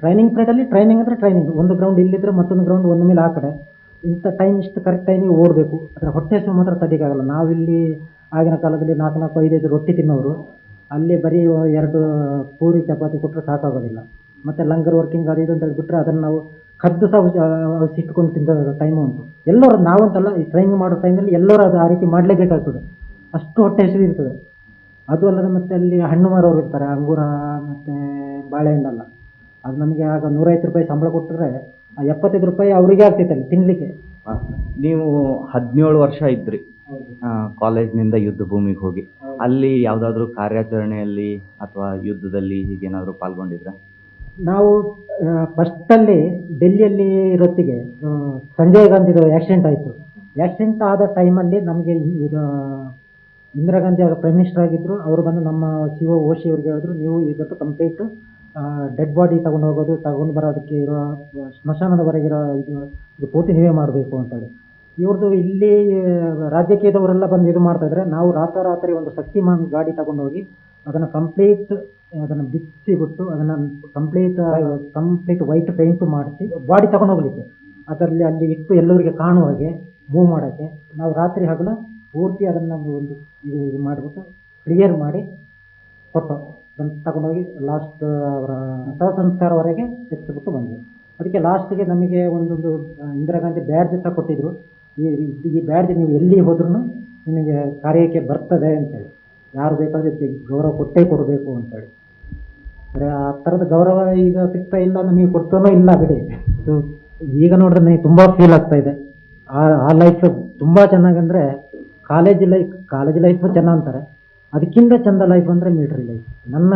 ಟ್ರೈನಿಂಗ್ ಪೀರಿಯಡಲ್ಲಿ ಟ್ರೈನಿಂಗ್ ಅಂದರೆ ಟ್ರೈನಿಂಗ್. ಒಂದು ಗ್ರೌಂಡ್ ಇಲ್ಲಿದ್ದರೆ ಮತ್ತೊಂದು ಗ್ರೌಂಡ್ ಒಂದು ಮೇಲೆ ಆ ಕಡೆ. ಇಂಥ ಟೈಮ್ ಇಷ್ಟು ಕರೆಕ್ಟ್ ಟೈಮಿಗೆ ಓಡಬೇಕು. ಅದರ ಹೊಟ್ಟೆ ಹಸಿವು ಮಾತ್ರ ತಡೆಯೋಕ್ಕಾಗಲ್ಲ. ನಾವಿಲ್ಲಿ ಆಗಿನ ಕಾಲದಲ್ಲಿ 4-5 ರೊಟ್ಟಿ ತಿನ್ನೋರು. ಅಲ್ಲಿ ಬರೀ 2 ಪೂರಿ ಚಪಾತಿ ಕೊಟ್ಟರೆ ಸಾಕಾಗೋದಿಲ್ಲ. ಮತ್ತು ಲಂಗರ್ ವರ್ಕಿಂಗ್ ಅದು ಇದು ಅಂತ ಹೇಳಿಬಿಟ್ರೆ ಅದನ್ನು ನಾವು ಕದ್ದು ಸಹ ಸಿಟ್ಕೊಂಡು ತಿಂದ ಟೈಮು ಉಂಟು. ಎಲ್ಲರೂ ನಾವಂತಲ್ಲ, ಈ ಟ್ರೈನಿಂಗ್ ಮಾಡೋ ಟೈಮಲ್ಲಿ ಎಲ್ಲರೂ ಅದು ಆ ರೀತಿ ಮಾಡಲೇಬೇಕಾಗ್ತದೆ. ಅಷ್ಟು ಹೊಟ್ಟೆ ಹಸಿವು ಇರ್ತದೆ. ಅದು ಅಲ್ಲದೆ ಮತ್ತು ಅಲ್ಲಿ ಹಣ್ಣು ಮಾರೋರು ಇರ್ತಾರೆ, ಅಂಗೂರ ಮತ್ತು ಬಾಳೆಹಣ್ಣೆಲ್ಲ. ಅದು ನಮಗೆ ಆಗ 150 ರೂಪಾಯಿ ಸಂಬಳ ಕೊಟ್ಟರೆ 75 ರೂಪಾಯಿ ಅವರಿಗೆ ಆಗ್ತೈತೆ ಅಲ್ಲಿ ತಿನ್ನಲಿಕ್ಕೆ. ನೀವು 17 ವರ್ಷ ಇದ್ರಿ ಕಾಲೇಜ್ನಿಂದ ಯುದ್ಧ ಭೂಮಿಗೆ ಹೋಗಿ. ಅಲ್ಲಿ ಯಾವುದಾದ್ರೂ ಕಾರ್ಯಾಚರಣೆಯಲ್ಲಿ ಅಥವಾ ಯುದ್ಧದಲ್ಲಿ ಹೀಗೇನಾದರೂ ಪಾಲ್ಗೊಂಡಿದ್ರೆ? ನಾವು ಫಸ್ಟಲ್ಲಿ ಡೆಲ್ಲಿಯಲ್ಲಿ ಇರೋತ್ತಿಗೆ ಸಂಜಯ್ ಗಾಂಧಿದು ಆ್ಯಕ್ಸಿಡೆಂಟ್ ಆಯಿತು. ಆ್ಯಕ್ಸಿಡೆಂಟ್ ಆದ ಟೈಮಲ್ಲಿ ನಮಗೆ ಇದು ಇಂದಿರಾ ಗಾಂಧಿ ಆಗ ಪ್ರೈಮ್ ಮಿನಿಸ್ಟರ್ ಆಗಿದ್ದರು. ಅವರು ಬಂದು ನಮ್ಮ CO ಓಶಿ ಅವ್ರಿಗೆ ಹೇಳಿದ್ರು, ನೀವು ಇವತ್ತು ಕಂಪ್ಲೀಟ್ ಡೆಡ್ ಬಾಡಿ ತಗೊಂಡು ಹೋಗೋದು, ತಗೊಂಡು ಬರೋದಕ್ಕೆ ಇರೋ ಸ್ಮಶಾನದವರೆಗಿರೋ ಇದು ಪೂರ್ತಿ ನೀವೇ ಮಾಡಬೇಕು ಅಂತೇಳಿ. ಇವ್ರದ್ದು ಇಲ್ಲಿ ರಾಜಕೀಯದವರೆಲ್ಲ ಬಂದು ಇದು ಮಾಡ್ತಾಯಿದ್ರೆ, ನಾವು ರಾತ್ರೋರಾತ್ರಿ ಒಂದು ಶಕ್ತಿಮಾನ್ ಗಾಡಿ ತಗೊಂಡು ಹೋಗಿ ಅದನ್ನು ಅದನ್ನು ಬಿಚ್ಚಿಬಿಟ್ಟು ಅದನ್ನು ಕಂಪ್ಲೀಟ್ ವೈಟ್ ಪೇಂಟು ಮಾಡಿಸಿ ಬಾಡಿ ತಗೊಂಡು ಹೋಗ್ಲಿಕ್ಕೆ ಅದರಲ್ಲಿ ಅಲ್ಲಿ ಇಟ್ಟು ಎಲ್ಲರಿಗೆ ಕಾಣುವ ಹಾಗೆ ಮೂವ್ ಮಾಡೋಕ್ಕೆ ನಾವು ರಾತ್ರಿ ಹಗಲು ಪೂರ್ತಿ ಅದನ್ನು ಒಂದು ಇದು ಮಾಡಿಬಿಟ್ಟು ಕ್ಲಿಯರ್ ಮಾಡಿ ಕೊಟ್ಟು ಅದನ್ನು ತಗೊಂಡೋಗಿ ಲಾಸ್ಟ್ ಅವರ ಸಂಸ್ಕಾರವರೆಗೆ ಎತ್ತಿಬಿಟ್ಟು ಬಂದ್ವಿ. ಅದಕ್ಕೆ ಲಾಸ್ಟಿಗೆ ನಮಗೆ ಒಂದೊಂದು ಇಂದಿರಾ ಗಾಂಧಿ ಬ್ಯಾಡ್ಜ್ ಸಹ ಕೊಟ್ಟಿದ್ದರು. ಈ ಬ್ಯಾಡ್ಜ್ ನೀವು ಎಲ್ಲಿ ಹೋದ್ರೂ ನಿಮಗೆ ಕಾರ್ಯಕ್ಕೆ ಬರ್ತದೆ ಅಂತೇಳಿ, ಯಾರು ಬೇಕಾದ್ರೆ ಇದಕ್ಕೆ ಗೌರವ ಕೊಟ್ಟೇ ಕೊಡಬೇಕು ಅಂತೇಳಿ. ಅಂದರೆ ಆ ಥರದ ಗೌರವ ಈಗ ಸಿಗ್ತಾ ಇಲ್ಲ, ನಮಗೆ ಕೊಡ್ತಾನೋ ಇಲ್ಲ ಬಿಡಿ. ಇದು ಈಗ ನೋಡಿದ್ರೆ ನನಗೆ ತುಂಬ ಫೀಲ್ ಆಗ್ತಾ ಇದೆ. ಆ ಲೈಫ್ ತುಂಬ ಚೆನ್ನಾಗಂದರೆ ಕಾಲೇಜ್ ಲೈಫ್ ಚೆನ್ನ ಅಂತಾರೆ, ಅದಕ್ಕಿಂತ ಚೆಂದ ಲೈಫ್ ಅಂದರೆ ಮಿಲಿಟ್ರಿ ಲೈಫ್. ನನ್ನ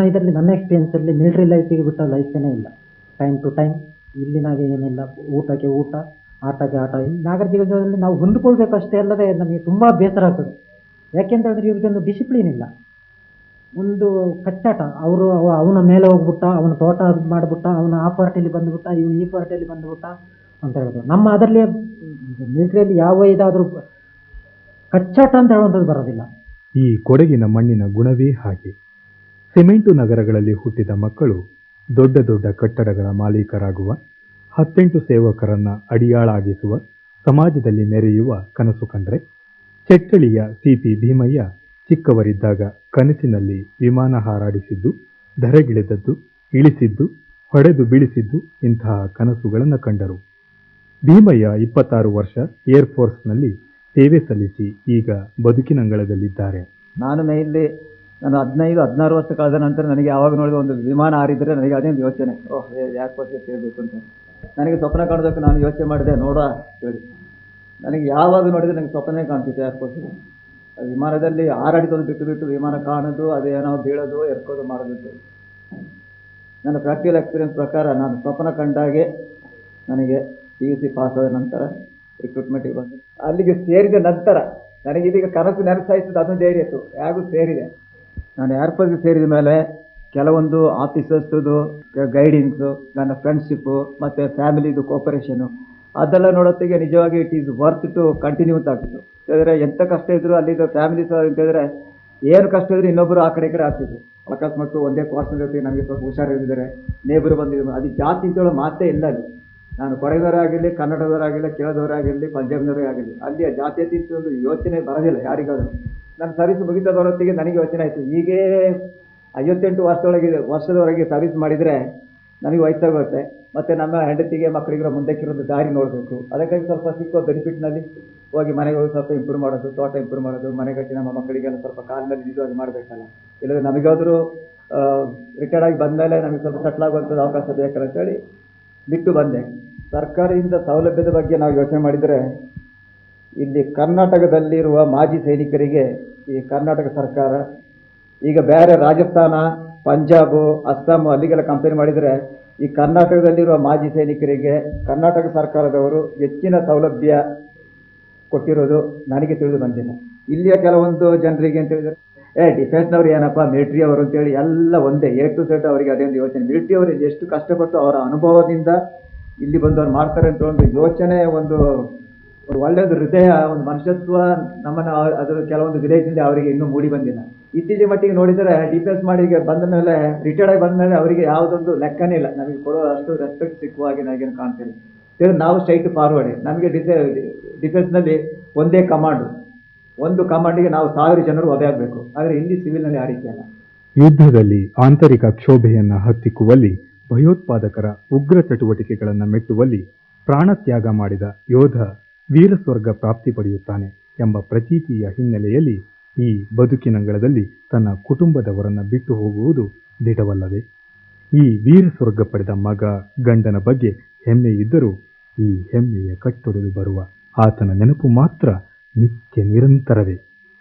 ಎಕ್ಸ್ಪೀರಿಯನ್ಸಲ್ಲಿ ಮಿಲಿಟ್ರಿ ಲೈಫಿಗೆ ಬಿಟ್ಟ ಲೈಫೇನೇ ಇಲ್ಲ. ಟೈಮ್ ಟು ಟೈಮ್ ಇಲ್ಲಿನಾಗೆ ಏನಿಲ್ಲ, ಊಟಕ್ಕೆ ಊಟ, ಆಟಕ್ಕೆ ಆಟ. ನಾಗರ ಜೀವನದಲ್ಲಿ ನಾವು ಹೊಂದ್ಕೊಳ್ಬೇಕು ಅಷ್ಟೇ ಅಲ್ಲದೆ ನಮಗೆ ತುಂಬ ಬೇಸರ ಆಗ್ತದೆ. ಯಾಕೆಂತ ಹೇಳಿದ್ರೆ ಇವ್ರಿಗೊಂದು ಡಿಸಿಪ್ಲಿನ್ ಇಲ್ಲ, ಒಂದು ಕಚ್ಚಾಟ. ಅವನ ಮೇಲೆ ಹೋಗ್ಬಿಟ್ಟ, ಅವನ ತೋಟ ಮಾಡಿಬಿಟ್ಟ, ಅವನ ಆ ಪಾರ್ಟಿಯಲ್ಲಿ ಬಂದುಬಿಟ್ಟ, ಇವನು ಈ ಪಾರ್ಟಿಯಲ್ಲಿ ಬಂದುಬಿಟ್ಟ ಅಂತ ಹೇಳೋದು. ನಮ್ಮ ಅದರಲ್ಲಿ ಮಿಲಿಟ್ರಿಯಲ್ಲಿ ಯಾವ ಇದಾದರೂ ಕಚ್ಚಾಟ ಅಂತ ಹೇಳುವಂಥದ್ದು ಬರೋದಿಲ್ಲ. ಈ ಕೊಡಗಿನ ಮಣ್ಣಿನ ಗುಣವೇ ಹಾಗೆ. ಸಿಮೆಂಟು ನಗರಗಳಲ್ಲಿ ಹುಟ್ಟಿದ ಮಕ್ಕಳು ದೊಡ್ಡ ದೊಡ್ಡ ಕಟ್ಟಡಗಳ ಮಾಲೀಕರಾಗುವ, 18 ಸೇವಕರನ್ನ ಅಡಿಯಾಳಾಗಿಸುವ, ಸಮಾಜದಲ್ಲಿ ಮೆರೆಯುವ ಕನಸು ಕಂಡ್ರೆ, ಚೆಟ್ಟಳಿಯ ಸಿಪಿ ಭೀಮಯ್ಯ ಚಿಕ್ಕವರಿದ್ದಾಗ ಕನಸಿನಲ್ಲಿ ವಿಮಾನ ಹಾರಾಡಿಸಿದ್ದು, ಧರೆಗಿಳಿದದ್ದು, ಇಳಿಸಿದ್ದು, ಹೊಡೆದು ಬೀಳಿಸಿದ್ದು ಇಂತಹ ಕನಸುಗಳನ್ನು ಕಂಡರು. ಭೀಮಯ್ಯ 26 ವರ್ಷ ಏರ್ಫೋರ್ಸ್ನಲ್ಲಿ ಸೇವೆ ಸಲ್ಲಿಸಿ ಈಗ ಬದುಕಿನಂಗಳದಲ್ಲಿದ್ದಾರೆ. ನಾನು 15-16 ವರ್ಷ ಕಳೆದ ನಂತರ ನನಗೆ ಯಾವಾಗ ನೋಡಿದ ಒಂದು ವಿಮಾನ ಹಾರಿದರೆ ನನಗೆ ಅದೇ ಯೋಚನೆ, ಯಾಕೆ ಸೇರಬೇಕು ಅಂತ ನನಗೆ ಸ್ವಪ್ನ ಕಾಣೋದಕ್ಕೆ ನಾನು ಯೋಚನೆ ಮಾಡಿದೆ. ಹೇಳಿ ನನಗೆ ಯಾವಾಗ ನೋಡಿದರೆ ನನಗೆ ಸ್ವಪ್ನೇ ಕಾಣ್ತಿತ್ತು ಏರ್ಫೋರ್ಸ್. ವಿಮಾನದಲ್ಲಿ ಹಾರಾಡಿಸೋದು ಬಿಟ್ಟು ವಿಮಾನ ಕಾಣೋದು, ಅದೇನೋ ಬೀಳೋದು, ಎರ್ಕೋದು ಮಾಡೋದು. ನನ್ನ ಪ್ರಾಕ್ಟಿಕಲ್ ಎಕ್ಸ್ಪೀರಿಯನ್ಸ್ ಪ್ರಕಾರ ನಾನು ಸ್ವಪ್ನ ಕಂಡಾಗೆ ನನಗೆ PUC ಪಾಸ್ ಆದ ನಂತರ ರಿಕ್ರೂಟ್ಮೆಂಟಿಗೆ ಬಂದು ಅಲ್ಲಿಗೆ ಸೇರಿದ ನಂತರ ನನಗೆ ಇದೀಗ ಕನಸು ನೆನಸಾಯಿಸಿದ್ದು ಅದನ್ನು ಧೈರ್ಯ ಇತ್ತು, ಹೇಗೂ ಸೇರಿದೆ. ನಾನು ಏರ್ಫೋರ್ಸ್ಗೆ ಸೇರಿದ ಮೇಲೆ ಕೆಲವೊಂದು ಆಫೀಸರ್ಸ್ದು ಗೈಡೆನ್ಸು, ನನ್ನ ಫ್ರೆಂಡ್ಶಿಪ್ಪು ಮತ್ತು ಫ್ಯಾಮಿಲಿದು ಕೋಪರೇಷನು ಅದೆಲ್ಲ ನೋಡೋತ್ತಿಗೆ ನಿಜವಾಗಿ it is worth to continue ಅಂತ ಆಗ್ತಿತ್ತು. ಯಾಕಂದರೆ ಎಂಥ ಕಷ್ಟ ಇದ್ದರೂ ಅಲ್ಲಿದ್ದ ಫ್ಯಾಮಿಲೀಸ್ ಅಂತಂದರೆ ಏನು ಕಷ್ಟ ಇದ್ದರೂ ಇನ್ನೊಬ್ಬರು ಆ ಕಡೆ ಆಗ್ತಿದ್ರು. ಅಕಸ್ಮಾತ್ ಒಂದೇ ಕ್ವಾರ್ಟರ್ ಜೊತೆಗೆ ನಮಗೆ ಸ್ವಲ್ಪ ಹುಷಾರಿದ್ದಾರೆ, ನೇಬರು ಬಂದಿದ್ರು, ಅದು ಜಾತಿ ಅಂತೇಳೋ ಮಾತೇ ಇಲ್ಲ ಅಲ್ಲಿ. ನಾನು ಕೊಡಗದವರೇ ಆಗಿರಲಿ, ಕನ್ನಡದವರಾಗಿರಲಿ, ಕೇರಳದವರಾಗಿರಲಿ, ಪಂಜಾಬ್ನವರೇ ಆಗಿರಲಿ, ಅಲ್ಲಿ ಆ ಜಾತಿ ಒಂದು ಯೋಚನೆ ಬರೋದಿಲ್ಲ ಯಾರಿಗಾದರೂ. ನನ್ನ ಸರ್ವಿಸ್ ಮುಗಿತಾ ಬರೋತ್ತಿಗೆ ನನಗೆ ಯೋಚನೆ ಆಯಿತು, ಹೀಗೇ 58 ವರ್ಷದವರೆಗೆ ಸರ್ವಿಸ್ ಮಾಡಿದರೆ ನನಗೆ ವಯಸ್ಸಾಗುತ್ತೆ, ಮತ್ತು ನಮ್ಮ ಹೆಂಡತಿಗೆ ಮಕ್ಕಳಿಗಿರೋ ಮುಂದಕ್ಕಿರೋದು ದಾರಿ ನೋಡಬೇಕು. ಅದಕ್ಕಾಗಿ ಸ್ವಲ್ಪ ಸಿಕ್ಕೋ ಬೆನಿಫಿಟ್ನಲ್ಲಿ ಹೋಗಿ ಮನೆಗೆ ಹೋಗಿ ಸ್ವಲ್ಪ ಇಂಪ್ರೂವ್ ಮಾಡೋದು, ತೋಟ ಇಂಪ್ರೂವ್ ಮಾಡೋದು, ಮನೆಗಟ್ಟಿ ನಮ್ಮ ಮಕ್ಕಳಿಗೆಲ್ಲ ಸ್ವಲ್ಪ ಕಾಲಿನಲ್ಲಿ ನಿಜವಾಗಿ ಮಾಡಬೇಕಲ್ಲ. ಇಲ್ಲದ್ರೆ ನಮಗಾದರೂ ರಿಟೈರ್ಡ್ ಆಗಿ ಬಂದಮೇಲೆ ನಮಗೆ ಸ್ವಲ್ಪ ಸೆಟ್ಲ್ ಆಗುವಂಥದ್ದು ಅವಕಾಶ ಬೇಕಲ್ಲ ಅಂತೇಳಿ ಬಿಟ್ಟು ಬಂದೆ. ಸರ್ಕಾರದಿಂದ ಸೌಲಭ್ಯದ ಬಗ್ಗೆ ನಾವು ಯೋಚನೆ ಮಾಡಿದರೆ, ಇಲ್ಲಿ ಕರ್ನಾಟಕದಲ್ಲಿರುವ ಮಾಜಿ ಸೈನಿಕರಿಗೆ ಈ ಕರ್ನಾಟಕ ಸರ್ಕಾರ ಈಗ ಬೇರೆ ರಾಜಸ್ಥಾನ, ಪಂಜಾಬು, ಅಸ್ಸಾಮು ಅಲ್ಲಿಗೆಲ್ಲ ಕಂಪೇರ್ ಮಾಡಿದರೆ ಈ ಕರ್ನಾಟಕದಲ್ಲಿರುವ ಮಾಜಿ ಸೈನಿಕರಿಗೆ ಕರ್ನಾಟಕ ಸರ್ಕಾರದವರು ಹೆಚ್ಚಿನ ಸೌಲಭ್ಯ ಕೊಟ್ಟಿರೋದು ನನಗೆ ತಿಳಿದು ಬಂದಿಲ್ಲ. ಇಲ್ಲಿಯ ಕೆಲವೊಂದು ಜನರಿಗೆ ಅಂತ ಹೇಳಿದರೆ ಡಿಫೆನ್ಸ್ನವ್ರು ಏನಪ್ಪ, ಮಿಲಿಟ್ರಿ ಅವರು ಅಂತೇಳಿ ಎಲ್ಲ ಒಂದೇ, A to Z ಅವರಿಗೆ ಅದೇ ಒಂದು ಯೋಚನೆ. ಮಿಲಿಟ್ರಿ ಅವರು ಎಷ್ಟು ಕಷ್ಟಪಟ್ಟು ಅವರ ಅನುಭವದಿಂದ ಇಲ್ಲಿ ಬಂದು ಅವ್ರು ಮಾಡ್ತಾರೆ ಅಂತ ಒಂದು ಯೋಚನೆ, ಒಂದು ಒಳ್ಳೆಯದು ಹೃದಯ, ಒಂದು ಮನುಷ್ಯತ್ವ ನಮ್ಮನ್ನು ಅದರ ಕೆಲವೊಂದು ವಿಲೇಜ್ನಲ್ಲಿ ಅವರಿಗೆ ಇನ್ನೂ ಮೂಡಿ ಬಂದಿಲ್ಲ. ಇತ್ತೀಚಿನ ಮಟ್ಟಿಗೆ ನೋಡಿದರೆ ಡಿಫೆನ್ಸ್ ಮಾಡಿ ಬಂದ ಮೇಲೆ, ರಿಟೈರ್ಡ್ ಆಗಿ ಬಂದ ಮೇಲೆ ಅವರಿಗೆ ಯಾವುದೊಂದು ಲೆಕ್ಕನೇ ಇಲ್ಲ, ನಮಗೆ ಕೊಡೋ ಅಷ್ಟು ರೆಸ್ಪೆಕ್ಟ್ ಸಿಕ್ಕುವ ಹಾಗೆ ನನಗೇನು ಕಾಣ್ತಿಲ್ಲ. ನಾವು ಸ್ಟ್ರೈಟ್ ಫಾರ್ವರ್ಡ್. ನಮಗೆ ಡಿಫೆನ್ಸ್ನಲ್ಲಿ ಒಂದೇ ಕಮಾಂಡು, ಒಂದು ಕಮಾಂಡಿಗೆ ನಾವು 1000 ಜನರು ಒಬ್ಬೆ ಆಗಬೇಕು. ಆದರೆ ಇಲ್ಲಿ ಸಿವಿಲ್ನಲ್ಲಿ ಆ ರೀತಿ ಅಲ್ಲ. ಯುದ್ಧದಲ್ಲಿ ಆಂತರಿಕ ಕ್ಷೋಭೆಯನ್ನು ಹತ್ತಿಕ್ಕುವಲ್ಲಿ, ಭಯೋತ್ಪಾದಕರ ಉಗ್ರ ಚಟುವಟಿಕೆಗಳನ್ನು ಮೆಟ್ಟುವಲ್ಲಿ ಪ್ರಾಣತ್ಯಾಗ ಮಾಡಿದ ಯೋಧ ವೀರಸ್ವರ್ಗ ಪ್ರಾಪ್ತಿ ಪಡೆಯುತ್ತಾನೆ ಎಂಬ ಪ್ರತೀತಿಯ ಹಿನ್ನೆಲೆಯಲ್ಲಿ ಈ ಬದುಕಿನಂಗಳದಲ್ಲಿ ತನ್ನ ಕುಟುಂಬದವರನ್ನ ಬಿಟ್ಟು ಹೋಗುವುದು ದಿಟವಲ್ಲವೇ? ಈ ವೀರಸ್ವರ್ಗ ಪಡೆದ ಮಗ, ಗಂಡನ ಬಗ್ಗೆ ಹೆಮ್ಮೆ ಇದ್ದರೂ ಈ ಹೆಮ್ಮೆಯ ಕಟ್ಟೊಡೆದು ಬರುವ ಆತನ ನೆನಪು ಮಾತ್ರ ನಿತ್ಯ ನಿರಂತರವೇ.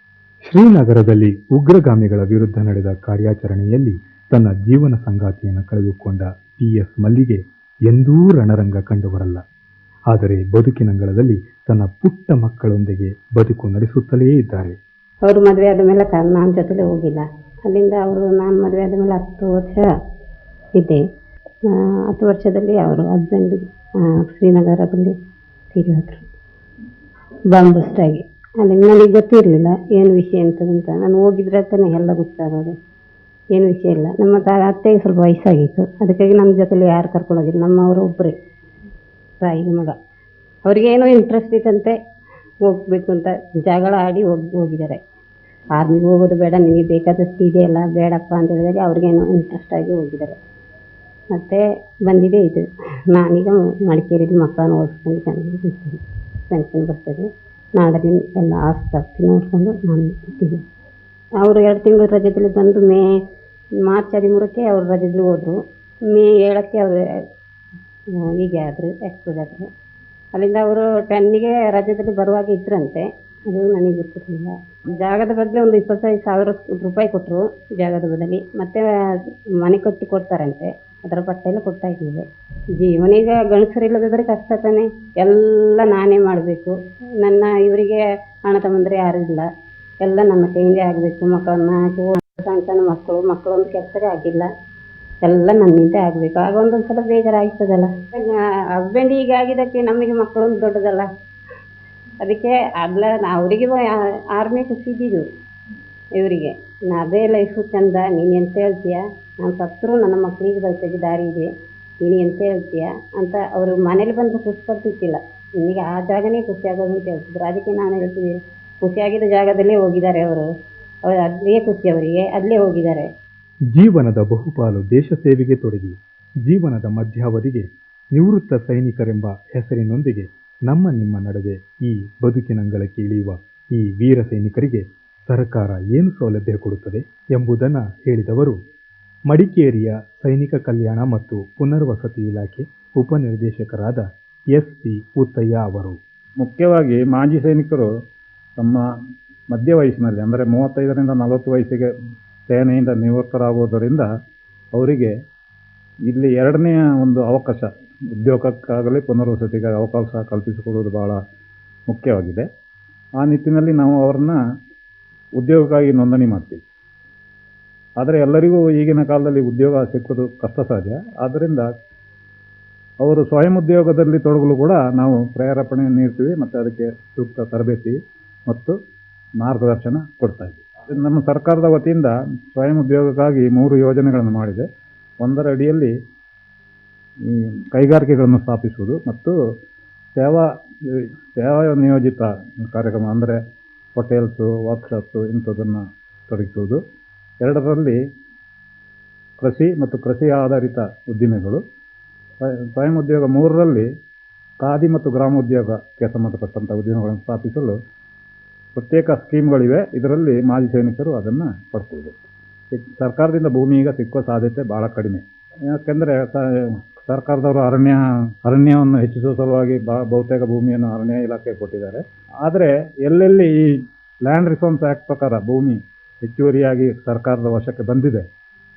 ಶ್ರೀನಗರದಲ್ಲಿ ಉಗ್ರಗಾಮಿಗಳ ವಿರುದ್ಧ ನಡೆದ ಕಾರ್ಯಾಚರಣೆಯಲ್ಲಿ ತನ್ನ ಜೀವನ ಸಂಗಾತಿಯನ್ನು ಕಳೆದುಕೊಂಡ PS ಮಲ್ಲಿಗೆ ಎಂದೂ ರಣರಂಗ ಕಂಡುಬರಲ್ಲ. ಆದರೆ ಬದುಕಿನಂಗಳದಲ್ಲಿ ತನ್ನ ಪುಟ್ಟ ಮಕ್ಕಳೊಂದಿಗೆ ಬದುಕು ನಡೆಸುತ್ತಲೇ ಇದ್ದಾರೆ. ಅವರು ಮದುವೆ ಆದ ಮೇಲೆ ನಾನು ಜೊತೆಲೇ ಹೋಗಿಲ್ಲ. ಅಲ್ಲಿಂದ ನಾನು ಮದುವೆ ಆದ ಮೇಲೆ 10 ವರ್ಷ ಇದ್ದೆ. 10 ವರ್ಷದಲ್ಲಿ ಅವರು ಹಸ್ಬೆಂಡ್ ಶ್ರೀನಗರದಲ್ಲಿ ತೀರಿಹೋದ್ರು ಬಾಂಬ್ ಬಸ್ಟ್ ಆಗಿ. ಅಲ್ಲಿ ನನಗೆ ಗೊತ್ತಿರಲಿಲ್ಲ ಏನು ವಿಷಯ ಅಂತ. ನಾನು ಹೋಗಿದ್ರೆ ತಾನೇ ಎಲ್ಲ ಗೊತ್ತಾಗೋದು, ಏನು ವಿಷಯ ಇಲ್ಲ. ನಮ್ಮ ಅತ್ತೆಗೆ ಸ್ವಲ್ಪ ವಯಸ್ಸಾಗಿತ್ತು, ಅದಕ್ಕಾಗಿ ನಮ್ಮ ಜೊತೆಲಿ ಯಾರು ಕರ್ಕೊಂಡೋಗಿಲ್ಲ. ನಮ್ಮವರು ಒಬ್ಬರೇ ತಾಯಿಗೆ ಮಗ. ಅವ್ರಿಗೇನೋ ಇಂಟ್ರೆಸ್ಟ್ ಇತ್ತಂತೆ, ಹೋಗ್ಬೇಕು ಅಂತ ಜಗಳ ಆಡಿ ಹೋಗಿದ್ದಾರೆ. ಆರ್ಮಿಗೆ ಹೋಗೋದು ಬೇಡ, ನಿನಗೆ ಬೇಕಾದಷ್ಟು ಇದೆಯಲ್ಲ ಬೇಡಪ್ಪ ಅಂತ ಹೇಳಿದಾಗ ಅವ್ರಿಗೇನೋ ಇಂಟ್ರೆಸ್ಟ್ ಆಗಿ ಹೋಗಿದ್ದಾರೆ. ಮತ್ತು ಬಂದಿದೆ ಇದು. ನಾನೀಗ ಮಡಿಕೇರಿಯಲ್ಲಿ ಮಕ್ಕಳನ್ನ ಓದಿಸ್ಕೊಂಡು ಚೆನ್ನಾಗಿ ಪೆನ್ಷನ್ ಬರ್ತದೆ. ನಾಡಲ್ಲಿ ಎಲ್ಲ ಆಸ್ತಿ ನೋಡಿಕೊಂಡು ನಾನು ಇದ್ದೀನಿ. ಅವರು 2 ತಿಂಗಳು ರಜದಲ್ಲಿ ಬಂದು ಮಾರ್ಚ್ 13ಕ್ಕೆ ಅವರು ರಜದಲ್ಲಿ ಹೋದರು. ಮೇ 7ಕ್ಕೆ ಅವರು ಹೀಗೆ ಆದರು, ಎಕ್ಸ್ಪೋಸ್ ಆದರು. ಅಲ್ಲಿಂದ ಅವರು 10ಗೆ ರಜದಲ್ಲಿ ಬರುವಾಗ ಇದ್ರಂತೆ, ಅದು ನನಗೆ ಗೊತ್ತಿರಲಿಲ್ಲ. ಜಾಗದ ಬದಲು ಒಂದು 25,000 ರೂಪಾಯಿ ಕೊಟ್ಟರು ಜಾಗದ ಬದಲಿ. ಮತ್ತು ಮನೆ ಕಟ್ಟಿ ಕೊಡ್ತಾರಂತೆ, ಅದರ ಪಟ್ಟ ಎಲ್ಲ ಕೊಡ್ತಾ ಇದ್ದೀವಿ. ಜೀವನೀಗ ಗಂಡಸರಿಲ್ಲದಿದ್ದರೆ ಕಷ್ಟ ತಾನೆ, ಎಲ್ಲ ನಾನೇ ಮಾಡಬೇಕು. ನನ್ನ ಇವರಿಗೆ ಅಣ್ಣ ತಮ್ಮಂದ್ರೆ ಯಾರೂ ಇಲ್ಲ, ಎಲ್ಲ ನನ್ನ ಕೈಯಿಂದ ಆಗಬೇಕು. ಮಕ್ಕಳನ್ನ ಸಣ್ಣ ಸಣ್ಣ ಮಕ್ಕಳೊಂದು ಕೆಲಸವೇ ಆಗಿಲ್ಲ, ಎಲ್ಲ ನನ್ನಿಂದ ಆಗಬೇಕು. ಆಗ ಒಂದೊಂದು ಸಲ ಬೇಜಾರಾಗ್ತದಲ್ಲ. ಹಸ್ಬೆಂಡ್ ಹೀಗಾಗಿದ್ದಕ್ಕೆ ನಮಗೆ ಮಕ್ಕಳೊಂದು ದೊಡ್ಡದಲ್ಲ, ಅದಕ್ಕೆ ಅವರಿಗೆ ಆರ್ಮಿ ಖುಷಿದ್ದು ಇವರಿಗೆ. ಅದೇ ಲೈಫು ಚಂದ, ನೀನು ಎಂತ ಹೇಳ್ತೀಯ, ನಾನು ಸತ್ರು ನನ್ನ ಮಕ್ಕಳಿಗೆ ಬರ್ತದೆ ದಾರಿ ಇದೆ, ನೀನು ಎಂತ ಹೇಳ್ತೀಯ ಅಂತ ಅವರು ಮನೇಲಿ ಬಂದು ಖುಷಿ ಪಡ್ತಿತ್ತಿಲ್ಲ. ನಿನಗೆ ಆ ಜಾಗನೇ ಖುಷಿ ಆಗೋದು ಅಂತ ಹೇಳ್ತಿದ್ರು. ಅದಕ್ಕೆ ನಾನು ಹೇಳ್ತೀನಿ, ಖುಷಿಯಾಗಿದ್ದ ಜಾಗದಲ್ಲೇ ಹೋಗಿದ್ದಾರೆ ಅವರು ಅಲ್ಲೇ ಖುಷಿ ಅವರಿಗೆ, ಅಲ್ಲೇ ಹೋಗಿದ್ದಾರೆ. ಜೀವನದ ಬಹುಪಾಲು ದೇಶ ಸೇವೆಗೆ ತೊಡಗಿ ಜೀವನದ ಮಧ್ಯಾವಧಿಗೆ ನಿವೃತ್ತ ಸೈನಿಕರೆಂಬ ಹೆಸರಿನೊಂದಿಗೆ ನಿಮ್ಮ ನಡುವೆ ಈ ಬದುಕಿನಂಗಳಕ್ಕೆ ಇಳಿಯುವ ಈ ವೀರ ಸೈನಿಕರಿಗೆ ಸರ್ಕಾರ ಏನು ಸೌಲಭ್ಯ ಕೊಡುತ್ತದೆ ಎಂಬುದನ್ನು ಹೇಳಿದವರು ಮಡಿಕೇರಿಯ ಸೈನಿಕ ಕಲ್ಯಾಣ ಮತ್ತು ಪುನರ್ವಸತಿ ಇಲಾಖೆ ಉಪನಿರ್ದೇಶಕರಾದ SP ಉತ್ತಯ್ಯ ಅವರು. ಮುಖ್ಯವಾಗಿ ಮಾಜಿ ಸೈನಿಕರು ತಮ್ಮ ಮಧ್ಯ ವಯಸ್ಸಿನಲ್ಲಿ ಅಂದರೆ 35ರಿಂದ 40 ವಯಸ್ಸಿಗೆ ಸೇನೆಯಿಂದ ನಿವೃತ್ತರಾಗುವುದರಿಂದ ಅವರಿಗೆ ಇಲ್ಲಿ 2ನೇ ಒಂದು ಅವಕಾಶ, ಉದ್ಯೋಗಕ್ಕಾಗಲಿ ಪುನರ್ವಸತಿಗೆ ಅವಕಾಶ ಕಲ್ಪಿಸಿಕೊಡುವುದು ಬಹಳ ಮುಖ್ಯವಾಗಿದೆ. ಆ ನಿಟ್ಟಿನಲ್ಲಿ ನಾವು ಅವ್ರನ್ನ ಉದ್ಯೋಗಕ್ಕಾಗಿ ನೋಂದಣಿ ಮಾಡ್ತೀವಿ. ಆದರೆ ಎಲ್ಲರಿಗೂ ಈಗಿನ ಕಾಲದಲ್ಲಿ ಉದ್ಯೋಗ ಸಿಕ್ಕೋದು ಕಷ್ಟ ಸಾಧ್ಯ. ಆದ್ದರಿಂದ ಅವರು ಸ್ವಯಂ ಉದ್ಯೋಗದಲ್ಲಿ ತೊಡಗಲು ಕೂಡ ನಾವು ಪ್ರೇರೇಪಣೆ ನೀಡ್ತೀವಿ ಮತ್ತು ಅದಕ್ಕೆ ಸೂಕ್ತ ತರಬೇತಿ ಮತ್ತು ಮಾರ್ಗದರ್ಶನ ಕೊಡ್ತಾ ಇದ್ದೀವಿ. ನಮ್ಮ ಸರ್ಕಾರದ ವತಿಯಿಂದ ಸ್ವಯಂ ಉದ್ಯೋಗಕ್ಕಾಗಿ 3 ಯೋಜನೆಗಳನ್ನು ಮಾಡಿದೆ. ಒಂದರ ಅಡಿಯಲ್ಲಿ ಈ ಕೈಗಾರಿಕೆಗಳನ್ನು ಸ್ಥಾಪಿಸುವುದು ಮತ್ತು ಸೇವಾ ನಿಯೋಜಿತ ಕಾರ್ಯಕ್ರಮ ಅಂದರೆ ಹೋಟೆಲ್ಸು, ವರ್ಕ್ಶಾಪ್ಸು ಇಂಥದ್ದನ್ನು ತೊಡಗಿಸುವುದು. 2ರಲ್ಲಿ ಕೃಷಿ ಮತ್ತು ಕೃಷಿ ಆಧಾರಿತ ಉದ್ದಿಮೆಗಳು. ಸ್ವಯಂ ಉದ್ಯೋಗ 3ರಲ್ಲಿ ಖಾದಿ ಮತ್ತು ಗ್ರಾಮೋದ್ಯೋಗಕ್ಕೆ ಸಂಬಂಧಪಟ್ಟಂಥ ಉದ್ಯಮಗಳನ್ನು ಸ್ಥಾಪಿಸಲು ಪ್ರತ್ಯೇಕ ಸ್ಕೀಮ್ಗಳಿವೆ. ಇದರಲ್ಲಿ ಮಾಜಿ ಸೈನಿಕರು ಅದನ್ನು ಪಡ್ಕೊಳ್ಳಿ. ಸರ್ಕಾರದಿಂದ ಭೂಮಿ ಈಗ ಸಿಕ್ಕೋ ಸಾಧ್ಯತೆ ಭಾಳ ಕಡಿಮೆ. ಯಾಕೆಂದರೆ ಸರ್ಕಾರದವರು ಅರಣ್ಯವನ್ನು ಹೆಚ್ಚಿಸುವ ಸಲುವಾಗಿ ಬಹುತೇಕ ಭೂಮಿಯನ್ನು ಅರಣ್ಯ ಇಲಾಖೆ ಕೊಟ್ಟಿದ್ದಾರೆ. ಆದರೆ ಎಲ್ಲೆಲ್ಲಿ ಈ ಲ್ಯಾಂಡ್ ರಿಫಾರ್ಮ್ಸ್ ಆ್ಯಕ್ಟ್ ಪ್ರಕಾರ ಭೂಮಿ ಹೆಚ್ಚುವರಿಯಾಗಿ ಸರ್ಕಾರದ ವಶಕ್ಕೆ ಬಂದಿದೆ,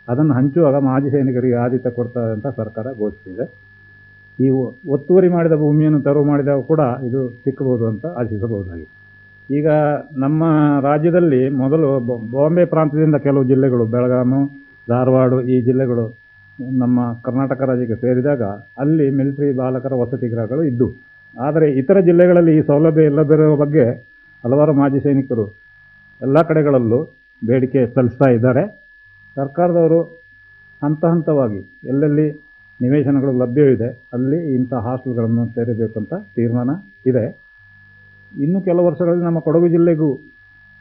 ಅದನ್ನು ಹಂಚುವಾಗ ಮಾಜಿ ಸೈನಿಕರಿಗೆ ಆದ್ಯತೆ ಕೊಡ್ತಾರೆ ಅಂತ ಸರ್ಕಾರ ಘೋಷಿಸಿದೆ. ಈ ಒತ್ತುವರಿ ಮಾಡಿದ ಭೂಮಿಯನ್ನು ತೆರವು ಮಾಡಿದಾಗ ಕೂಡ ಇದು ಸಿಕ್ಕಬಹುದು ಅಂತ ಆಶಿಸಬಹುದಾಗಿದೆ. ಈಗ ನಮ್ಮ ರಾಜ್ಯದಲ್ಲಿ ಮೊದಲು ಬಾಂಬೆ ಪ್ರಾಂತ್ಯದಿಂದ ಕೆಲವು ಜಿಲ್ಲೆಗಳು, ಬೆಳಗಾವಿ, ಧಾರವಾಡ ಈ ಜಿಲ್ಲೆಗಳು ನಮ್ಮ ಕರ್ನಾಟಕ ರಾಜ್ಯಕ್ಕೆ ಸೇರಿದಾಗ ಅಲ್ಲಿ ಮಿಲಿಟರಿ ಬಾಲಕರ ವಸತಿ ಗೃಹಗಳು ಇದ್ದವು. ಆದರೆ ಇತರ ಜಿಲ್ಲೆಗಳಲ್ಲಿ ಈ ಸೌಲಭ್ಯ ಇಲ್ಲದಿರುವ ಬಗ್ಗೆ ಹಲವಾರು ಮಾಜಿ ಸೈನಿಕರು ಎಲ್ಲ ಕಡೆಗಳಲ್ಲೂ ಬೇಡಿಕೆ ಸಲ್ಲಿಸ್ತಾ ಇದ್ದಾರೆ. ಸರ್ಕಾರದವರು ಹಂತ ಹಂತವಾಗಿ ಎಲ್ಲೆಲ್ಲಿ ನಿವೇಶನಗಳು ಲಭ್ಯವಿದೆ ಅಲ್ಲಿ ಇಂಥ ಹಾಸ್ಟೆಲ್ಗಳನ್ನು ಸೇರಬೇಕಂತ ತೀರ್ಮಾನ ಇದೆ. ಇನ್ನು ಕೆಲವು ವರ್ಷಗಳಲ್ಲಿ ನಮ್ಮ ಕೊಡಗು ಜಿಲ್ಲೆಗೂ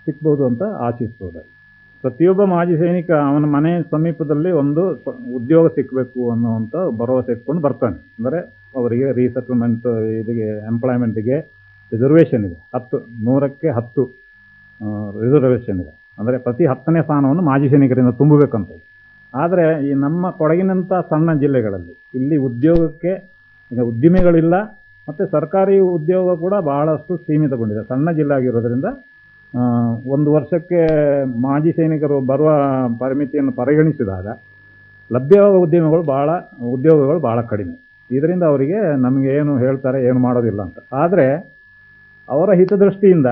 ಸಿಗ್ಬೋದು ಅಂತ ಆಶಿಸ್ಬೋದು. ಪ್ರತಿಯೊಬ್ಬ ಮಾಜಿ ಸೈನಿಕ ಅವನ ಮನೆ ಸಮೀಪದಲ್ಲಿ ಒಂದು ಉದ್ಯೋಗ ಸಿಕ್ಕಬೇಕು ಅನ್ನುವಂಥ ಭರವಸೆ ಇಟ್ಕೊಂಡು ಬರ್ತಾನೆ. ಅಂದರೆ ಅವರಿಗೆ ರೀಸೆಟಲ್ಮೆಂಟ್ ಇದಕ್ಕೆ ಎಂಪ್ಲಾಯ್ಮೆಂಟಿಗೆ ರಿಸರ್ವೇಷನ್ ಇದೆ. 100ಕ್ಕೆ 10 ರಿಸರ್ವೇಷನ್ ಇದೆ. ಅಂದರೆ ಪ್ರತಿ 10ನೇ ಸ್ಥಾನವನ್ನು ಮಾಜಿ ಸೈನಿಕರಿಂದ ತುಂಬಬೇಕಂತ. ಆದರೆ ಈ ನಮ್ಮ ಕೊಡಗಿನಂಥ ಸಣ್ಣ ಜಿಲ್ಲೆಗಳಲ್ಲಿ ಇಲ್ಲಿ ಉದ್ಯೋಗಕ್ಕೆ ಉದ್ದಿಮೆಗಳಿಲ್ಲ ಮತ್ತು ಸರ್ಕಾರಿ ಉದ್ಯೋಗ ಕೂಡ ಬಹಳಷ್ಟು ಸೀಮಿತಗೊಂಡಿದೆ. ಸಣ್ಣ ಜಿಲ್ಲೆ ಆಗಿರೋದ್ರಿಂದ 1 ವರ್ಷಕ್ಕೆ ಮಾಜಿ ಸೈನಿಕರು ಬರುವ ಪರಿಮಿತಿಯನ್ನು ಪರಿಗಣಿಸಿದಾಗ ಲಭ್ಯವಾದ ಉದ್ಯೋಗಗಳು ಭಾಳ ಕಡಿಮೆ. ಇದರಿಂದ ಅವರಿಗೆ ನಮಗೆ ಏನು ಹೇಳ್ತಾರೆ ಏನು ಮಾಡೋದಿಲ್ಲ ಅಂತ. ಆದರೆ ಅವರ ಹಿತದೃಷ್ಟಿಯಿಂದ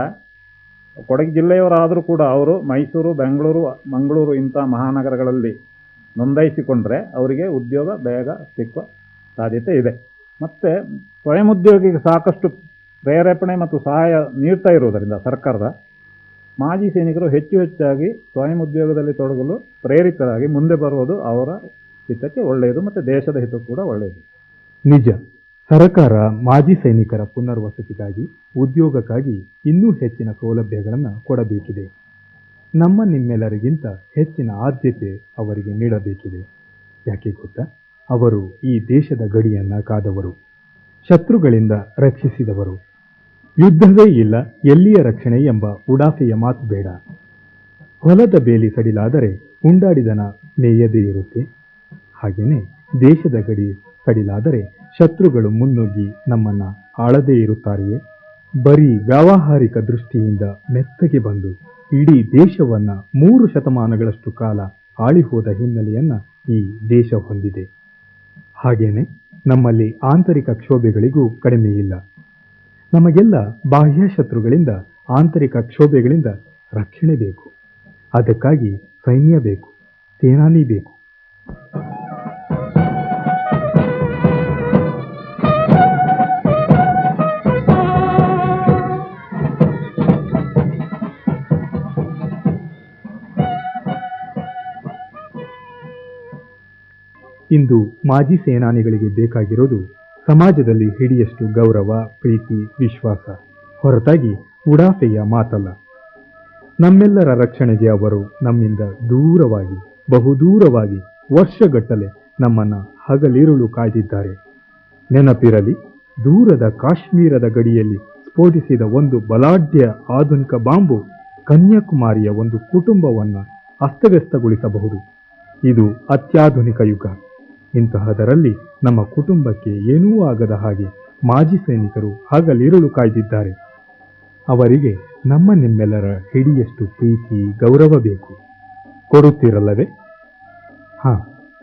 ಕೊಡಗು ಜಿಲ್ಲೆಯವರಾದರೂ ಕೂಡ ಅವರು ಮೈಸೂರು, ಬೆಂಗಳೂರು, ಮಂಗಳೂರು ಇಂಥ ಮಹಾನಗರಗಳಲ್ಲಿ ನೋಂದಾಯಿಸಿಕೊಂಡ್ರೆ ಅವರಿಗೆ ಉದ್ಯೋಗ ಬೇಗ ಸಿಕ್ಕುವ ಸಾಧ್ಯತೆ ಇದೆ. ಮತ್ತು ಸ್ವಯಂ ಉದ್ಯೋಗಿಗೆ ಸಾಕಷ್ಟು ಪ್ರೇರೇಪಣೆ ಮತ್ತು ಸಹಾಯ ನೀಡ್ತಾ ಇರುವುದರಿಂದ ಸರ್ಕಾರದ ಮಾಜಿ ಸೈನಿಕರು ಹೆಚ್ಚು ಹೆಚ್ಚಾಗಿ ಸ್ವಯಂ ಉದ್ಯೋಗದಲ್ಲಿ ತೊಡಗಲು ಪ್ರೇರಿತರಾಗಿ ಮುಂದೆ ಬರುವುದು ಅವರ ಹಿತಕ್ಕೆ ಒಳ್ಳೆಯದು ಮತ್ತು ದೇಶದ ಹಿತಕ್ಕೂ ಕೂಡ ಒಳ್ಳೆಯದು. ನಿಜ, ಸರ್ಕಾರ ಮಾಜಿ ಸೈನಿಕರ ಪುನರ್ವಸತಿಗಾಗಿ, ಉದ್ಯೋಗಕ್ಕಾಗಿ ಇನ್ನೂ ಹೆಚ್ಚಿನ ಸೌಲಭ್ಯಗಳನ್ನು ಕೊಡಬೇಕಿದೆ. ನಿಮ್ಮೆಲ್ಲರಿಗಿಂತ ಹೆಚ್ಚಿನ ಆದ್ಯತೆ ಅವರಿಗೆ ನೀಡಬೇಕಿದೆ. ಯಾಕೆ ಗೊತ್ತಾ? ಅವರು ಈ ದೇಶದ ಗಡಿಯನ್ನ ಕಾದವರು, ಶತ್ರುಗಳಿಂದ ರಕ್ಷಿಸಿದವರು. ಯುದ್ಧವೇ ಇಲ್ಲ, ಎಲ್ಲಿಯ ರಕ್ಷಣೆ ಎಂಬ ಉಡಾಫೆಯ ಮಾತು ಬೇಡ. ಹೊಲದ ಬೇಲಿ ಸಡಿಲಾದರೆ ಉಂಡಾಡಿದನ ಮೇಯದೇ ಇರುತ್ತೆ. ಹಾಗೇನೆ ದೇಶದ ಗಡಿ ಸಡಿಲಾದರೆ ಶತ್ರುಗಳು ಮುನ್ನುಗ್ಗಿ ನಮ್ಮನ್ನ ಆಳದೇ ಇರುತ್ತಾರೆಯೇ? ಬರೀ ವ್ಯಾವಹಾರಿಕ ದೃಷ್ಟಿಯಿಂದ ಮೆತ್ತಗೆ ಬಂದು ಇಡೀ ದೇಶವನ್ನ 3 ಶತಮಾನಗಳಷ್ಟು ಕಾಲ ಆಳಿ ಹೋದ ಹಿನ್ನೆಲೆಯನ್ನ ಈ ದೇಶ ಹೊಂದಿದೆ. ಹಾಗೇನೆ ನಮ್ಮಲ್ಲಿ ಆಂತರಿಕ ಕ್ಷೋಭೆಗಳಿಗೂ ಕಡಿಮೆ ಇಲ್ಲ. ನಮಗೆಲ್ಲ ಬಾಹ್ಯ ಶತ್ರುಗಳಿಂದ, ಆಂತರಿಕ ಕ್ಷೋಭೆಗಳಿಂದ ರಕ್ಷಣೆ ಬೇಕು. ಅದಕ್ಕಾಗಿ ಸೈನ್ಯ ಬೇಕು, ಸೇನಾನಿ ಬೇಕು. ಇಂದು ಮಾಜಿ ಸೇನಾನಿಗಳಿಗೆ ಬೇಕಾಗಿರೋದು ಸಮಾಜದಲ್ಲಿ ಹಿಡಿಯಷ್ಟು ಗೌರವ, ಪ್ರೀತಿ, ವಿಶ್ವಾಸ, ಹೊರತಾಗಿ ಉಡಾಫೆಯ ಮಾತಲ್ಲ. ನಮ್ಮೆಲ್ಲರ ರಕ್ಷಣೆಗೆ ಅವರು ನಮ್ಮಿಂದ ದೂರವಾಗಿ, ಬಹುದೂರವಾಗಿ ವರ್ಷಗಟ್ಟಲೆ ನಮ್ಮನ್ನ ಹಗಲಿರುಳು ಕಾಯ್ದಿದ್ದಾರೆ. ನೆನಪಿರಲಿ, ದೂರದ ಕಾಶ್ಮೀರದ ಗಡಿಯಲ್ಲಿ ಸ್ಫೋಟಿಸಿದ ಒಂದು ಬಲಾಢ್ಯ ಆಧುನಿಕ ಬಾಂಬು ಕನ್ಯಾಕುಮಾರಿಯ ಒಂದು ಕುಟುಂಬವನ್ನ ಅಸ್ತವ್ಯಸ್ತಗೊಳಿಸಬಹುದು. ಇದು ಅತ್ಯಾಧುನಿಕ ಯುಗ. ಇಂತಹದರಲ್ಲಿ ನಮ್ಮ ಕುಟುಂಬಕ್ಕೆ ಏನೂ ಆಗದ ಹಾಗೆ ಮಾಜಿ ಸೈನಿಕರು ಹಗಲಿರುಳು ಕಾಯ್ದಿದ್ದಾರೆ. ಅವರಿಗೆ ನಿಮ್ಮೆಲ್ಲರ ಹಿಡಿಯಷ್ಟು ಪ್ರೀತಿ, ಗೌರವ ಬೇಕು. ಕೊಡುತ್ತೀರಲ್ಲವೇ?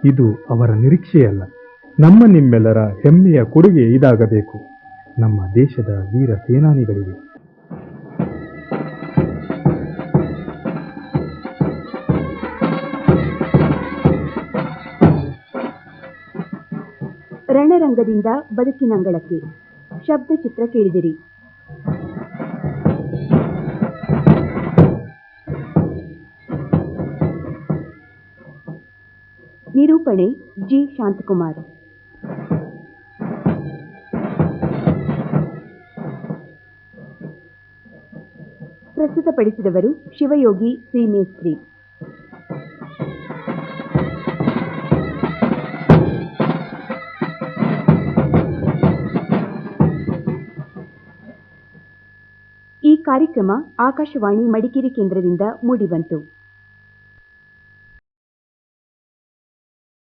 ಇದು ಅವರ ನಿರೀಕ್ಷೆಯಲ್ಲ, ನಿಮ್ಮೆಲ್ಲರ ಹೆಮ್ಮೆಯ ಕೊಡುಗೆ ಇದಾಗಬೇಕು ನಮ್ಮ ದೇಶದ ವೀರ ಸೇನಾನಿಗಳಿಗೆ. ರಣರಂಗದಿಂದ ಬದುಕಿನಂಗಳಕ್ಕೆ ಶಬ್ದ ಚಿತ್ರ ಕೇಳಿದಿರಿ. ನಿರೂಪಣೆ ಜಿ ಶಾಂತಕುಮಾರ್. ಪ್ರಸ್ತುತಪಡಿಸಿದವರು ಶಿವಯೋಗಿ ಸಿ ಮೇಸ್ತ್ರಿ. ಈ ಕಾರ್ಯಕ್ರಮ ಆಕಾಶವಾಣಿ ಮಡಿಕೇರಿ ಕೇಂದ್ರದಿಂದ ಮೂಡಿಬಂತು.